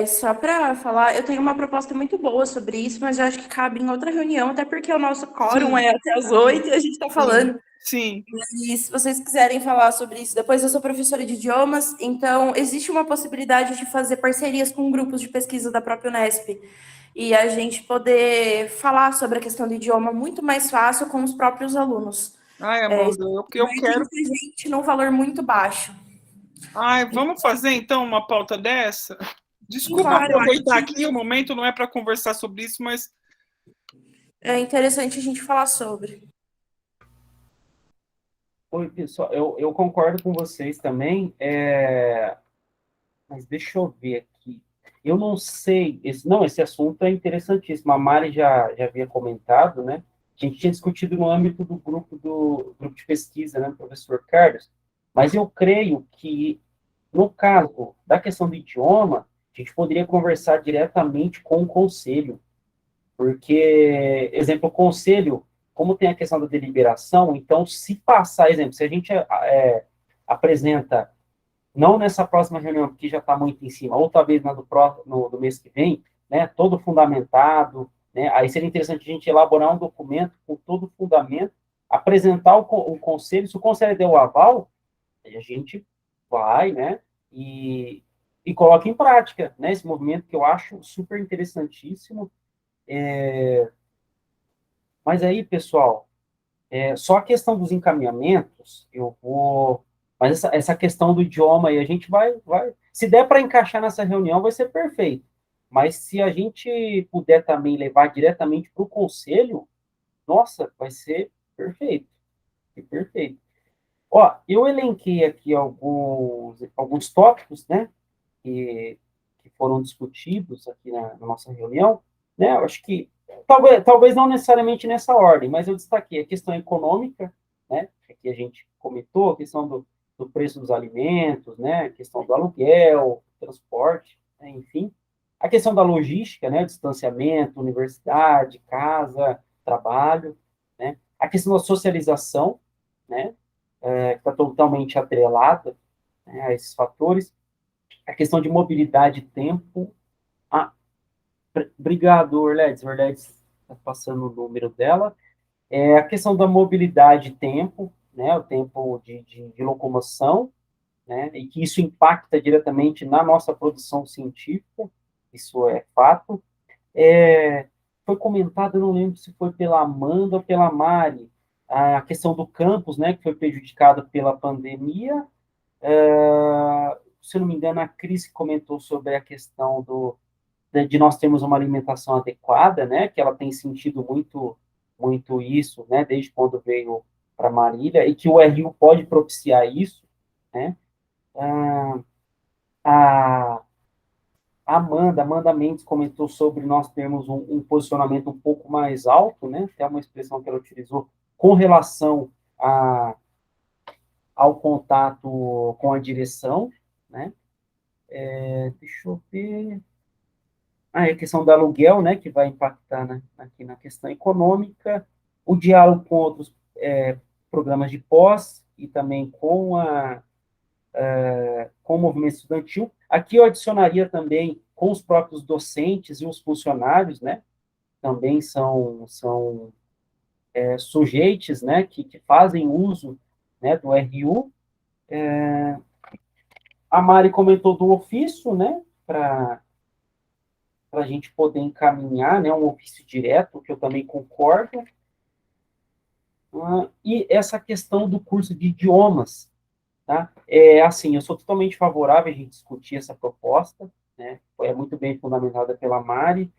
Só para falar, eu tenho uma proposta muito boa sobre isso, mas eu acho que cabe em outra reunião, até porque o nosso quórum é até as 8 e a gente está falando. Sim. E se vocês quiserem falar sobre isso depois, eu sou professora de idiomas, então existe uma possibilidade de fazer parcerias com grupos de pesquisa da própria Unesp e a gente poder falar sobre a questão do idioma muito mais fácil com os próprios alunos. Ai, Amanda, eu quero. Gente, num valor muito baixo. Ai, vamos fazer então uma pauta dessa? Desculpa Claro, aproveitar aqui, o momento não é para conversar sobre isso, mas é interessante a gente falar sobre. Oi, pessoal, eu concordo com vocês também, mas deixa eu ver aqui. Eu não sei, esse assunto é interessantíssimo. A Mari já havia comentado, né? A gente tinha discutido no âmbito do grupo de pesquisa, né, do professor Carlos, mas eu creio que, no caso da questão do idioma, a gente poderia conversar diretamente com o conselho, porque, exemplo, o conselho, como tem a questão da deliberação, então, se passar, exemplo, se a gente apresenta, não nessa próxima reunião, porque já está muito em cima, ou talvez do mês que vem, né, todo fundamentado, né, aí seria interessante a gente elaborar um documento com todo o fundamento, apresentar o conselho, se o conselho der o aval, aí a gente vai, né, e coloca em prática, né, esse movimento que eu acho super interessantíssimo. Mas aí, pessoal, só a questão dos encaminhamentos, eu vou... Mas essa questão do idioma aí, a gente vai... Se der para encaixar nessa reunião, vai ser perfeito. Mas se a gente puder também levar diretamente para o conselho, nossa, vai ser perfeito. Perfeito. Ó, eu elenquei aqui alguns tópicos, né, que foram discutidos aqui na nossa reunião, né, eu acho que talvez não necessariamente nessa ordem, mas eu destaquei a questão econômica, né, que a gente comentou, a questão do preço dos alimentos, né, a questão do aluguel, transporte, né, enfim, a questão da logística, né, distanciamento, universidade, casa, trabalho, né, a questão da socialização, né, que está totalmente atrelada, né, a esses fatores, a questão de mobilidade e tempo. Obrigado, Orledes. Orledes está passando o número dela. A questão da mobilidade e tempo, né, o tempo de locomoção, né, e que isso impacta diretamente na nossa produção científica, isso é fato. Foi comentado, eu não lembro se foi pela Amanda ou pela Mari, a questão do campus, né, que foi prejudicado pela pandemia. Se eu não me engano, a Cris comentou sobre a questão de nós termos uma alimentação adequada, né, que ela tem sentido muito isso, né, desde quando veio para Marília, e que o RU pode propiciar isso, né. A Amanda Mendes comentou sobre nós termos um posicionamento um pouco mais alto, né, até uma expressão que ela utilizou, com relação ao contato com a direção, né. Deixa eu ver... a questão do aluguel, né, que vai impactar aqui na questão econômica, o diálogo com outros programas de pós e também com o movimento estudantil. Aqui eu adicionaria também com os próprios docentes e os funcionários, né, também são sujeitos, né, que fazem uso, né, do RU. A Mari comentou do ofício, né, para a gente poder encaminhar, né, um ofício direto, que eu também concordo. E essa questão do curso de idiomas, tá? Assim, eu sou totalmente favorável a gente discutir essa proposta, né, foi muito bem fundamentada pela Mari.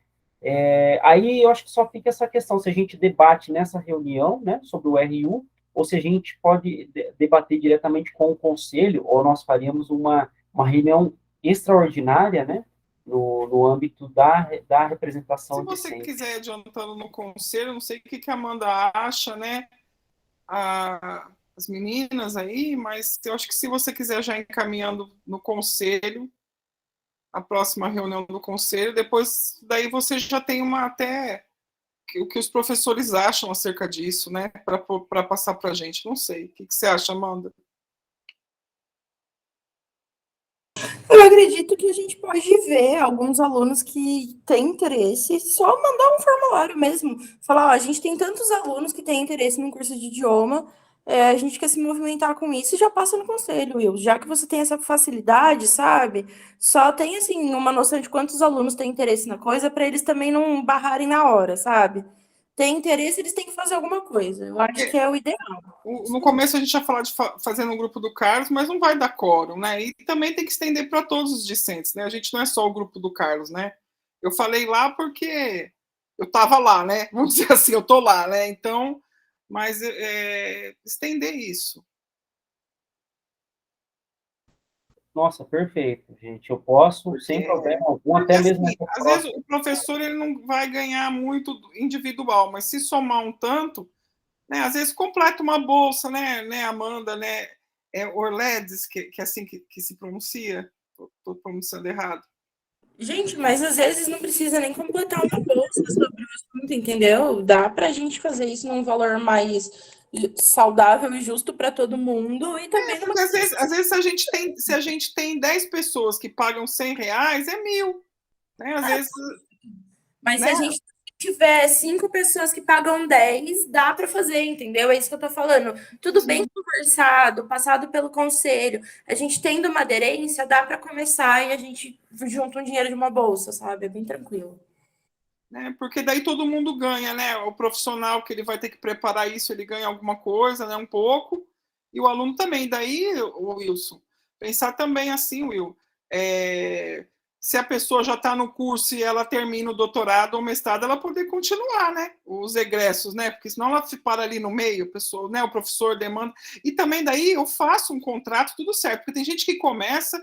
Aí eu acho que só fica essa questão, se a gente debate nessa reunião, né, sobre o RU, ou se a gente pode debater diretamente com o conselho, ou nós faríamos uma reunião extraordinária, né, no âmbito da representação se você docente. quiser adiantando no conselho, não sei o que a Amanda acha, né? as meninas aí, mas eu acho que se você quiser já encaminhando no conselho, a próxima reunião do conselho, depois daí você já tem até o que os professores acham acerca disso, né, para passar para a gente. Não sei. O que você acha, Amanda? Eu acredito que a gente pode ver alguns alunos que têm interesse, só mandar um formulário mesmo. Falar, ó, a gente tem tantos alunos que têm interesse num curso de idioma, a gente quer se movimentar com isso e já passa no conselho, Will. Já que você tem essa facilidade, sabe? Só tem, assim, uma noção de quantos alunos têm interesse na coisa para eles também não barrarem na hora, sabe? Tem interesse, eles têm que fazer alguma coisa. Eu acho que é o ideal. No começo a gente ia falar de fazer no grupo do Carlos, mas não vai dar quórum, né? E também tem que estender para todos os discentes, né? A gente não é só o grupo do Carlos, né? Eu falei lá porque eu estava lá, né? Vamos dizer assim, eu estou lá, né? Então, mas estender isso. Nossa, perfeito, gente. Eu posso, sem problema algum, até mesmo... Assim, às vezes o professor ele não vai ganhar muito individual, mas se somar um tanto, né, às vezes completa uma bolsa, né Amanda, né? Orledes, que é assim que se pronuncia? Estou pronunciando errado. Gente, mas às vezes não precisa nem completar uma bolsa sobre o assunto, entendeu? Dá pra gente fazer isso num valor mais saudável e justo para todo mundo e também numa... às vezes se a gente tem 10 pessoas que pagam R$100, é 1.000, né? Às vezes... Mas se a gente tiver 5 pessoas que pagam 10, dá para fazer, entendeu? É isso que eu tô falando. Tudo bem conversado, passado pelo conselho. A gente tendo uma aderência, dá para começar e a gente junta um dinheiro de uma bolsa, sabe? É bem tranquilo. Porque daí todo mundo ganha, né? O profissional que ele vai ter que preparar isso, ele ganha alguma coisa, né? Um pouco, e o aluno também. Daí, o Wilson, pensar também assim, Will, se a pessoa já está no curso e ela termina o doutorado ou mestrado, ela poder continuar, né? Os egressos, né? Porque senão ela se para ali no meio, pessoa, né? O professor demanda. E também daí eu faço um contrato, tudo certo, porque tem gente que começa,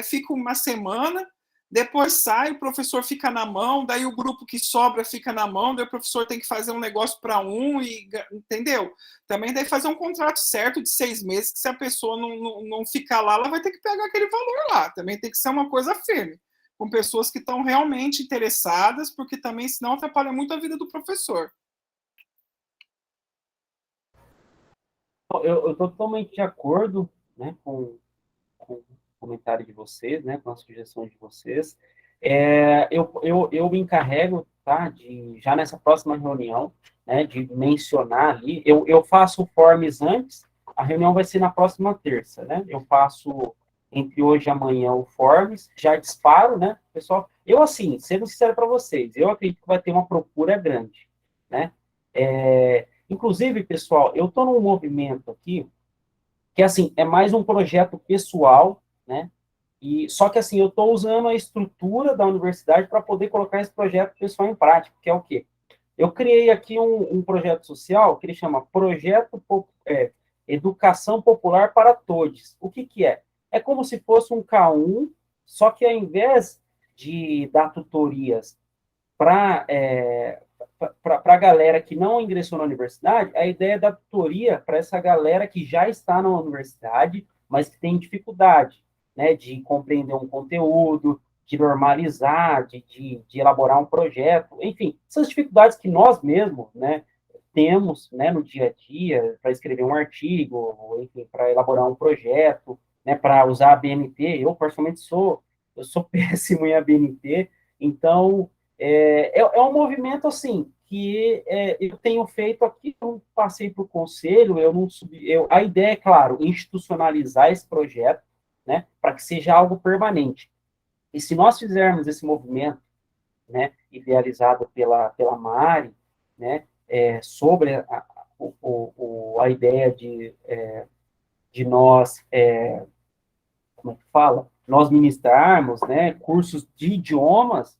fica uma semana, depois sai, o professor fica na mão, daí o grupo que sobra fica na mão, daí o professor tem que fazer um negócio para entendeu? Também daí fazer um contrato certo de 6 meses, que se a pessoa não ficar lá, ela vai ter que pegar aquele valor lá. Também tem que ser uma coisa firme, com pessoas que estão realmente interessadas, porque também senão atrapalha muito a vida do professor. Eu estou totalmente de acordo, né, com o comentário de vocês, né, com as sugestões de vocês. Eu me encarrego, tá, já nessa próxima reunião, né, de mencionar ali, eu faço o Forms antes, a reunião vai ser na próxima terça, né, eu faço entre hoje e amanhã o Forms, já disparo, né, pessoal, assim, sendo sincero para vocês, eu acredito que vai ter uma procura grande, né, inclusive, pessoal, eu estou num movimento aqui, que, assim, é mais um projeto pessoal, né? Só que, assim, eu estou usando a estrutura da universidade para poder colocar esse projeto pessoal em prática, que é o quê? Eu criei aqui um projeto social que ele chama Educação Popular para Todos. O que é? É como se fosse um K1, só que ao invés de dar tutorias para a galera que não ingressou na universidade, a ideia é dar tutoria para essa galera que já está na universidade, mas que tem dificuldade, né, de compreender um conteúdo, de normalizar, de elaborar um projeto, enfim, essas dificuldades que nós mesmos, né, temos, né, no dia a dia, para escrever um artigo, enfim, para elaborar um projeto, né, para usar a BNT. Eu, particularmente, sou péssimo em ABNT, então é um movimento, assim, que eu tenho feito aqui, eu não passei para o conselho, eu não subi, a ideia é, claro, institucionalizar esse projeto, né, para que seja algo permanente. E se nós fizermos esse movimento, né, idealizado pela Mari, né, sobre a ideia de nós, como é que fala? Nós ministrarmos, né, cursos de idiomas.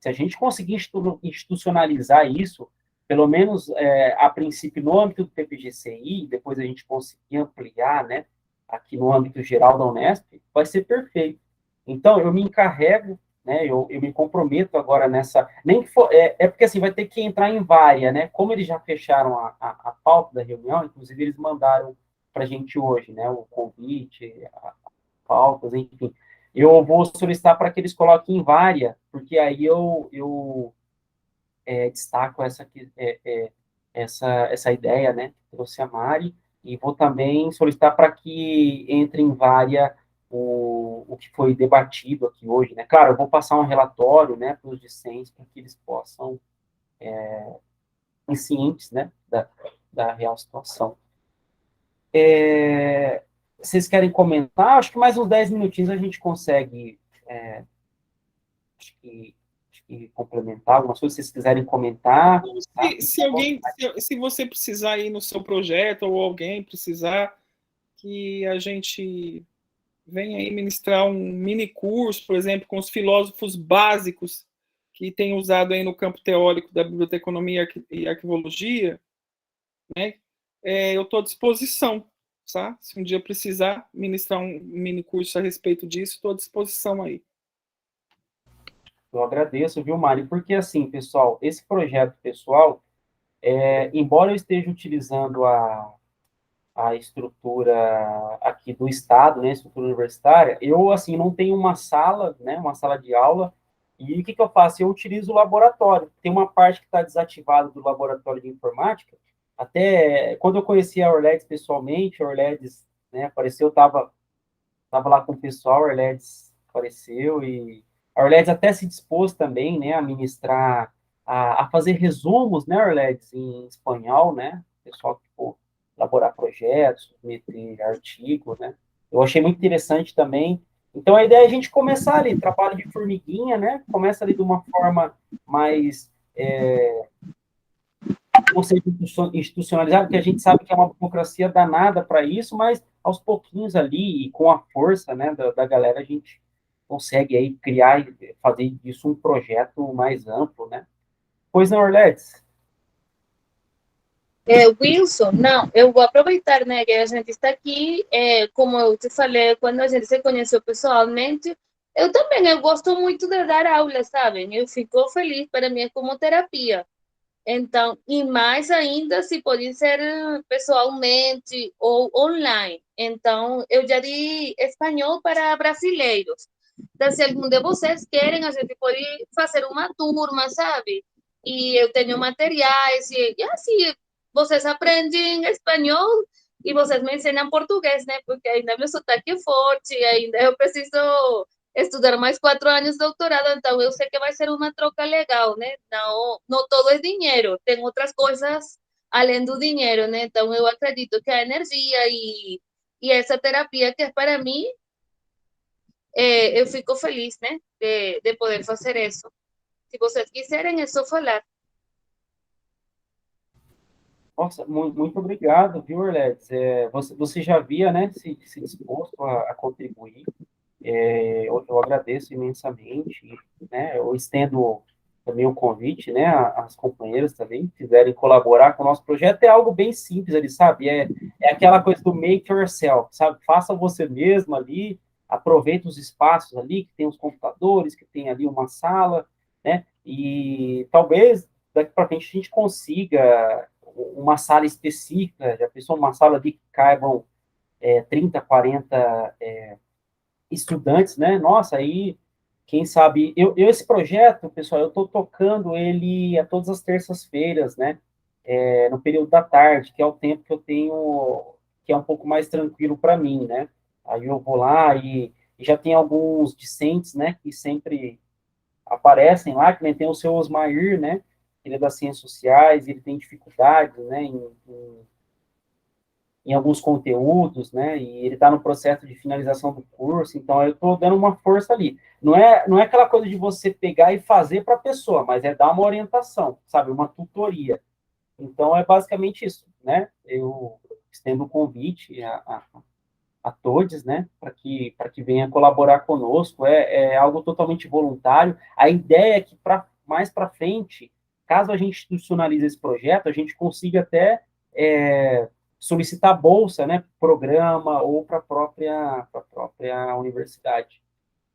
Se a gente conseguir institucionalizar isso, pelo menos a princípio no âmbito do PPGCI, depois a gente conseguir ampliar, né, aqui no âmbito geral da Unesp, vai ser perfeito. Então, eu me encarrego, né, eu me comprometo agora nessa... Nem que for, porque assim, vai ter que entrar em vária, né? Como eles já fecharam a pauta da reunião, inclusive eles mandaram para a gente hoje, né? O convite, pautas, enfim. Eu vou solicitar para que eles coloquem em várias, porque aí eu destaco essa ideia, né, que trouxe a Mari, e vou também solicitar para que entre em várias o que foi debatido aqui hoje, né? Claro, eu vou passar um relatório, né, para os discentes, para que eles possam cientes, né, da real situação. Vocês querem comentar? Acho que mais uns 10 minutinhos a gente consegue acho que complementar algumas coisas, se vocês quiserem comentar. Tá? Se você precisar ir no seu projeto, ou alguém precisar, que a gente venha aí ministrar um mini curso, por exemplo, com os filósofos básicos que tem usado aí no campo teórico da biblioteconomia e arquivologia, né? Eu estou à disposição, tá? Se um dia precisar ministrar um mini curso a respeito disso, estou à disposição aí. Eu agradeço, viu, Mari? Porque, assim, pessoal, esse projeto pessoal, embora eu esteja utilizando a estrutura aqui do Estado, né, estrutura universitária, eu, assim, não tenho uma sala, né, uma sala de aula, e o que eu faço? Eu utilizo o laboratório. Tem uma parte que está desativada do laboratório de informática. Até quando eu conheci a Orledes pessoalmente, a Orledes, né, apareceu, estava lá com o pessoal, a Orledes apareceu, e a Orledes até se dispôs também, né, a ministrar, a fazer resumos, né, Orledes, em espanhol, né, o pessoal que for elaborar projetos, submeter artigo, né, eu achei muito interessante também. Então, a ideia é a gente começar ali, trabalho de formiguinha, né, começa ali de uma forma mais conceito institucionalizado, que a gente sabe que é uma burocracia danada para isso, mas aos pouquinhos ali, e com a força, né, da galera, a gente consegue aí criar e fazer disso um projeto mais amplo, né? Pois não, Orledes? Wilson, não, eu vou aproveitar, né, que a gente está aqui, como eu te falei, quando a gente se conheceu pessoalmente, eu gosto muito de dar aulas, sabem? Eu fico feliz, para mim é como terapia. Então, e mais ainda se pode ser pessoalmente ou online. Então, eu já di espanhol para brasileiros. Então, se algum de vocês querem, a gente pode fazer uma turma, sabe? E eu tenho materiais, e assim, vocês aprendem espanhol e vocês me ensinam português, né? Porque ainda meu sotaque é forte, ainda eu preciso estudar mais 4 anos de doutorado, então eu sei que vai ser uma troca legal, né? Não todo é dinheiro, tem outras coisas além do dinheiro, né? Então eu acredito que a energia e essa terapia que é para mim, eu fico feliz, né? De poder fazer isso. Se vocês quiserem, é só falar. Nossa, muito obrigado, viu, Orledes? Você já havia, né, se disposto a contribuir. Eu agradeço imensamente, né? Eu estendo também o convite, né? As companheiras também quiserem colaborar com o nosso projeto. É algo bem simples ali, sabe? É aquela coisa do make yourself, sabe? Faça você mesmo ali, aproveita os espaços ali, que tem os computadores, que tem ali uma sala, né? E talvez daqui para frente a gente consiga uma sala específica, já pensou uma sala ali que caibam 30, 40 estudantes, né? Nossa, aí, quem sabe... esse projeto, pessoal, eu estou tocando ele a todas as terças-feiras, né? No período da tarde, que é o tempo que eu tenho, que é um pouco mais tranquilo para mim, né? Aí eu vou lá e já tem alguns discentes, né? Que sempre aparecem lá, que nem tem o seu Osmair, né? Ele é das ciências sociais, ele tem dificuldades, né? Em alguns conteúdos, né, e ele está no processo de finalização do curso, então eu estou dando uma força ali. Não é aquela coisa de você pegar e fazer para a pessoa, mas é dar uma orientação, sabe, uma tutoria. Então, é basicamente isso, né, eu estendo o convite a todos, né, para que venha colaborar conosco, é algo totalmente voluntário. A ideia é que, mais para frente, caso a gente institucionalize esse projeto, a gente consiga até solicitar bolsa, né, programa ou para a própria universidade.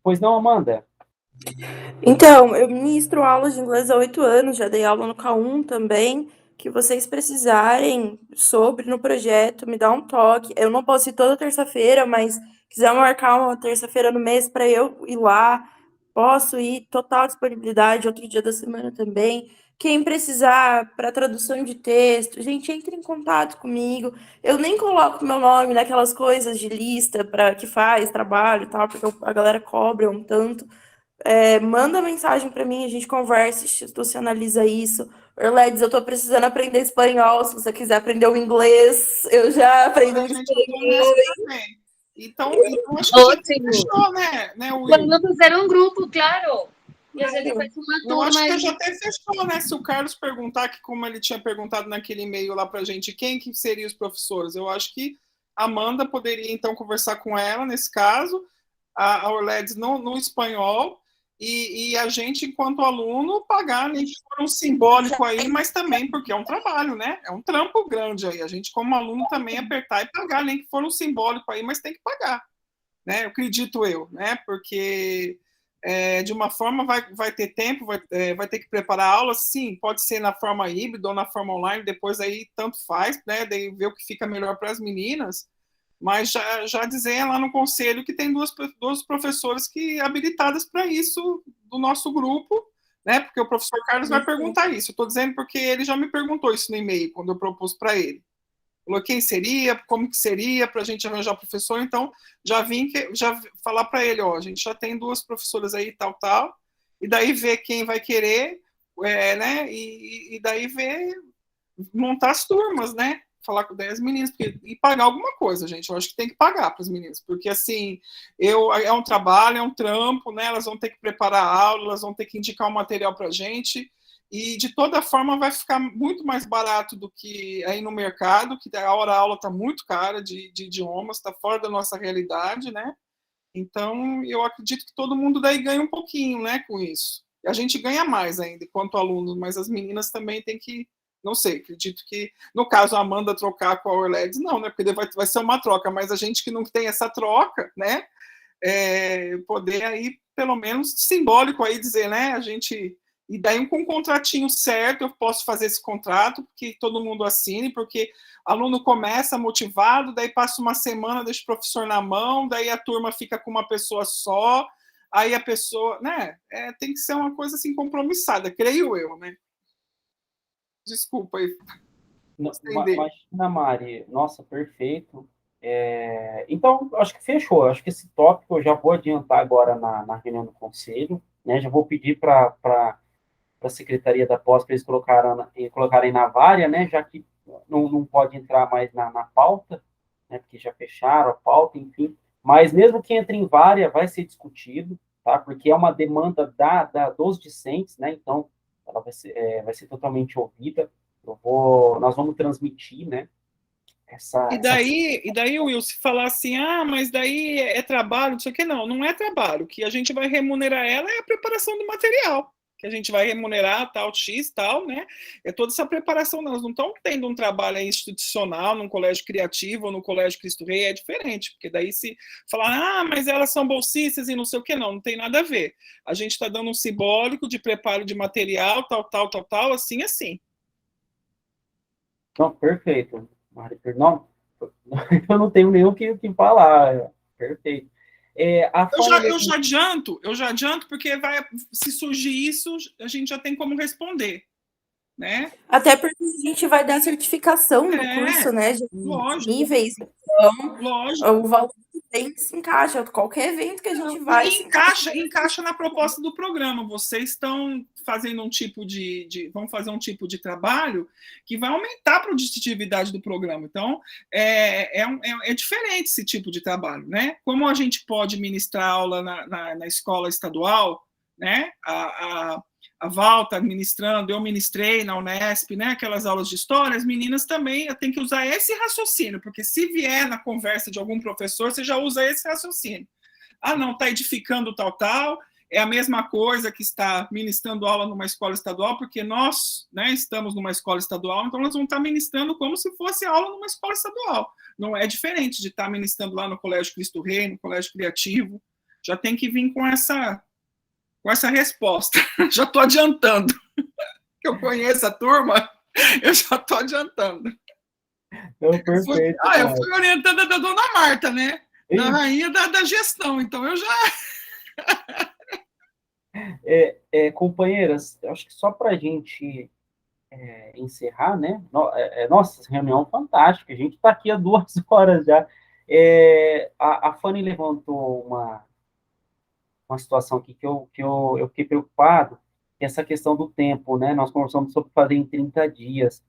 Pois não, Amanda? Então, eu ministro aulas de inglês há 8 anos, já dei aula no K1 também, que vocês precisarem sobre no projeto, me dá um toque. Eu não posso ir toda terça-feira, mas quiser marcar uma terça-feira no mês para eu ir lá, posso ir, total disponibilidade, outro dia da semana também. Quem precisar para tradução de texto, gente, entre em contato comigo. Eu nem coloco meu nome naquelas coisas de lista para que faz trabalho e tal, porque a galera cobra um tanto. Manda mensagem para mim, a gente conversa, institucionaliza isso. Orledes, eu estou precisando aprender espanhol. Se você quiser aprender o inglês, eu já aprendo A o gente eu tô espanhol. nessa também. Então acho que a gente Ótimo. fechou, né, Will? Podemos fazer um grupo, claro. E a gente faz uma Eu acho turma. que já até fechou, né? Se o Carlos perguntar, que como ele tinha perguntado naquele e-mail lá pra gente, quem que seriam os professores? Eu acho que a Amanda poderia, então, conversar com ela, nesse caso, a Orledes no espanhol, e a gente, enquanto aluno, pagar, nem que for um simbólico aí, mas também, porque é um trabalho, né? É um trampo grande aí. A gente, como aluno, também apertar e pagar, nem que for um simbólico aí, mas tem que pagar, né? Eu acredito eu, né? Porque de uma forma vai ter tempo, vai ter que preparar a aula, sim, pode ser na forma híbrida ou na forma online, depois aí tanto faz, né? Daí ver o que fica melhor para as meninas, mas já dizer lá no conselho que tem duas professoras que habilitadas para isso do nosso grupo, né? Porque o professor Carlos vai perguntar isso. Eu estou dizendo porque ele já me perguntou isso no e-mail quando eu propus para ele. Falou quem seria, como que seria para a gente arranjar professor. Então já falar para ele, ó, a gente já tem duas professoras aí, tal, e daí ver quem vai querer, né? E daí ver montar as turmas, né? Falar com 10 meninas e pagar alguma coisa, gente. Eu acho que tem que pagar para as meninas, porque assim, é um trabalho, é um trampo, né? Elas vão ter que preparar a aula, elas vão ter que indicar o material para a gente, e de toda forma vai ficar muito mais barato do que aí no mercado, que a aula está muito cara de idiomas, está fora da nossa realidade, né? Então, eu acredito que todo mundo daí ganha um pouquinho, né, com isso. A gente ganha mais ainda, enquanto alunos, mas as meninas também têm que, não sei, acredito que, no caso, a Amanda trocar com a Orledes, não, né, porque vai ser uma troca, mas a gente que não tem essa troca, né, poder aí, pelo menos, simbólico aí dizer, né, a gente... E daí, com um contratinho certo, eu posso fazer esse contrato, que todo mundo assine, porque aluno começa motivado, daí passa uma semana, deixa o professor na mão, daí a turma fica com uma pessoa só, aí a pessoa, né, tem que ser uma coisa assim compromissada, creio eu, né? Desculpa aí. Imagina, Mari, nossa, perfeito. Então, acho que fechou. Acho que esse tópico eu já vou adiantar agora na reunião do conselho, né? Já vou pedir para a Secretaria da Pós para eles colocarem na vária, né? Já que não pode entrar mais na pauta, né? Porque já fecharam a pauta, enfim. Mas mesmo que entre em vária, vai ser discutido, tá? Porque é uma demanda dos discentes, né? Então, ela vai ser totalmente ouvida. Nós vamos transmitir, né? E daí, Will, se falar assim, mas daí é trabalho, não sei o que, não é trabalho. O que a gente vai remunerar ela é a preparação do material, que a gente vai remunerar tal X, tal, né? É toda essa preparação. Nós não estamos tendo um trabalho institucional num colégio criativo ou no colégio Cristo Rei, é diferente, porque daí se falar, mas elas são bolsistas e não sei o que, não tem nada a ver. A gente está dando um simbólico de preparo de material, tal, assim. Não, perfeito. Não, eu não tenho nem o que falar. Perfeito. Eu já adianto, porque se surgir isso, a gente já tem como responder, né? Até porque a gente vai dar certificação do curso, né? De lógico. Níveis. Então, lógico. O valor tem que se encaixa. Qualquer evento que a gente vai... Encaixa na proposta do programa. Vocês estão fazendo vão fazer um tipo de trabalho que vai aumentar a produtividade do programa. Então, é diferente esse tipo de trabalho, né? Como a gente pode ministrar aula na escola estadual, né? A Val está ministrando, eu ministrei na Unesp, né, aquelas aulas de história, as meninas também têm que usar esse raciocínio, porque se vier na conversa de algum professor, você já usa esse raciocínio. Não, está edificando tal, é a mesma coisa que está ministrando aula numa escola estadual, porque nós, né, estamos numa escola estadual, então nós vamos estar ministrando como se fosse aula numa escola estadual. Não é diferente de estar ministrando lá no Colégio Cristo Rei, no Colégio Criativo, já tem que vir com essa resposta. Já estou adiantando, que eu conheço a turma Eu já estou adiantando. Então, perfeito. Eu fui orientada da dona Marta, né? Da rainha da gestão, então eu já... Companheiras, acho que só para a gente encerrar, né? Nossa, reunião fantástica, a gente está aqui há 2 horas já. A Fanny levantou uma situação aqui que eu fiquei preocupado, que é essa questão do tempo, né? Nós conversamos sobre fazer em 30 dias.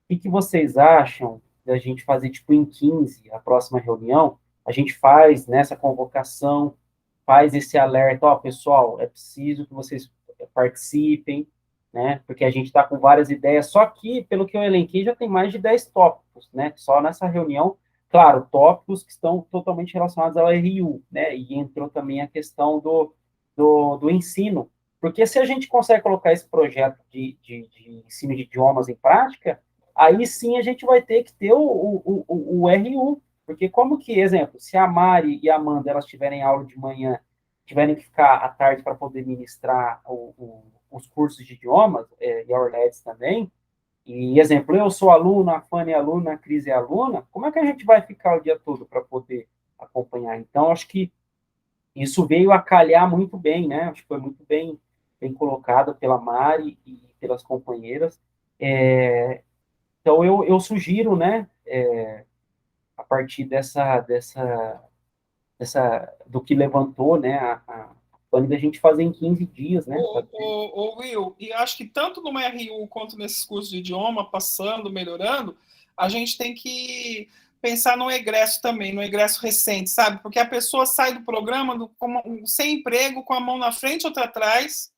O que vocês acham da gente fazer, tipo, em 15, a próxima reunião? A gente faz nessa convocação, faz esse alerta, ó, pessoal, é preciso que vocês participem, né? Porque a gente está com várias ideias, só que, pelo que eu elenquei, já tem mais de 10 tópicos, né? Só nessa reunião, claro, tópicos que estão totalmente relacionados ao RU, né? E entrou também a questão do ensino, porque se a gente consegue colocar esse projeto de ensino de idiomas em prática, aí sim a gente vai ter que ter o RU, porque como que, exemplo, se a Mari e a Amanda, elas tiverem aula de manhã, tiverem que ficar à tarde para poder ministrar os cursos de idiomas, e a Orledes também, e, exemplo, eu sou aluno, a Fanny é aluna, a Cris é aluna, como é que a gente vai ficar o dia todo para poder acompanhar? Então, acho que isso veio a calhar muito bem, né? Acho que foi muito bem colocado pela Mari e pelas companheiras. Então, eu sugiro, né, a partir do que levantou, né, a Fanny, da gente fazer em 15 dias, né? Will, e acho que tanto no RU quanto nesses cursos de idioma, passando, melhorando, a gente tem que pensar no egresso também, no egresso recente, sabe? Porque a pessoa sai do programa sem emprego, com a mão na frente, outra atrás,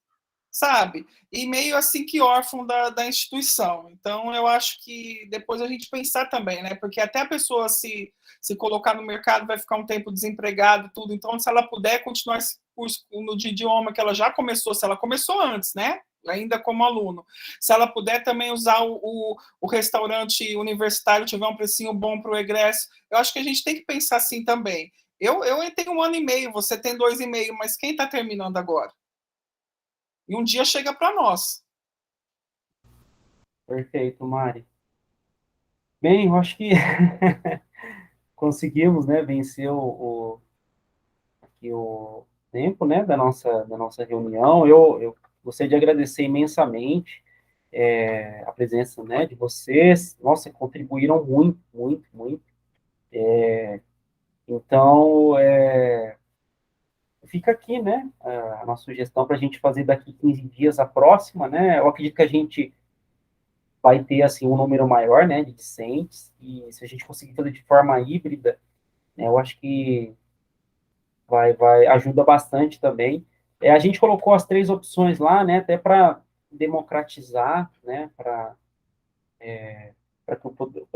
sabe? E meio assim que órfão da instituição. Então, eu acho que depois a gente pensar também, né? Porque até a pessoa se colocar no mercado vai ficar um tempo desempregado, tudo. Então, se ela puder continuar esse curso de idioma que ela já começou, se ela começou antes, né? Ainda como aluno. Se ela puder também usar o restaurante universitário, tiver um precinho bom para o egresso, eu acho que a gente tem que pensar assim também. Eu tenho 1 ano e meio, você tem 2 e meio, mas quem está terminando agora? E um dia chega para nós. Perfeito, Mari. Bem, eu acho que conseguimos, né, vencer o tempo, né, da nossa reunião. Eu gostaria de agradecer imensamente a presença, né, de vocês. Nossa, contribuíram muito, muito, muito. Então, fica aqui, né, a nossa sugestão para a gente fazer daqui 15 dias a próxima, né? Eu acredito que a gente vai ter, assim, um número maior, né, de discentes, e se a gente conseguir fazer de forma híbrida, né, eu acho que ajuda bastante também. A gente colocou as 3 opções lá, né, até para democratizar, né, para que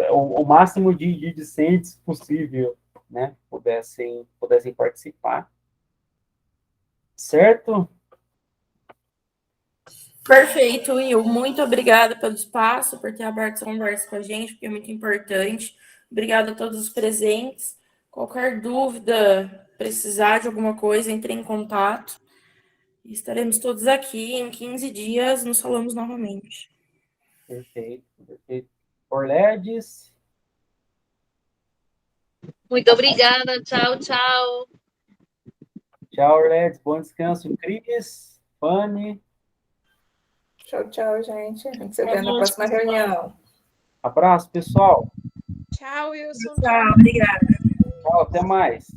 o máximo de discentes possível, né, pudessem participar. Certo? Perfeito, Will. Muito obrigada pelo espaço, por ter aberto essa conversa com a gente, porque é muito importante. Obrigada a todos os presentes. Qualquer dúvida, precisar de alguma coisa, entre em contato. Estaremos todos aqui. Em 15 dias, nos falamos novamente. Perfeito, perfeito. Orledes. Muito obrigada. Tchau, tchau. Tchau, Orledes. Bom descanso. Cris, Fanny. Tchau, tchau, gente. A gente se vê na próxima reunião. Abraço, pessoal. Tchau, Wilson. Tchau, obrigada. Tchau, até mais.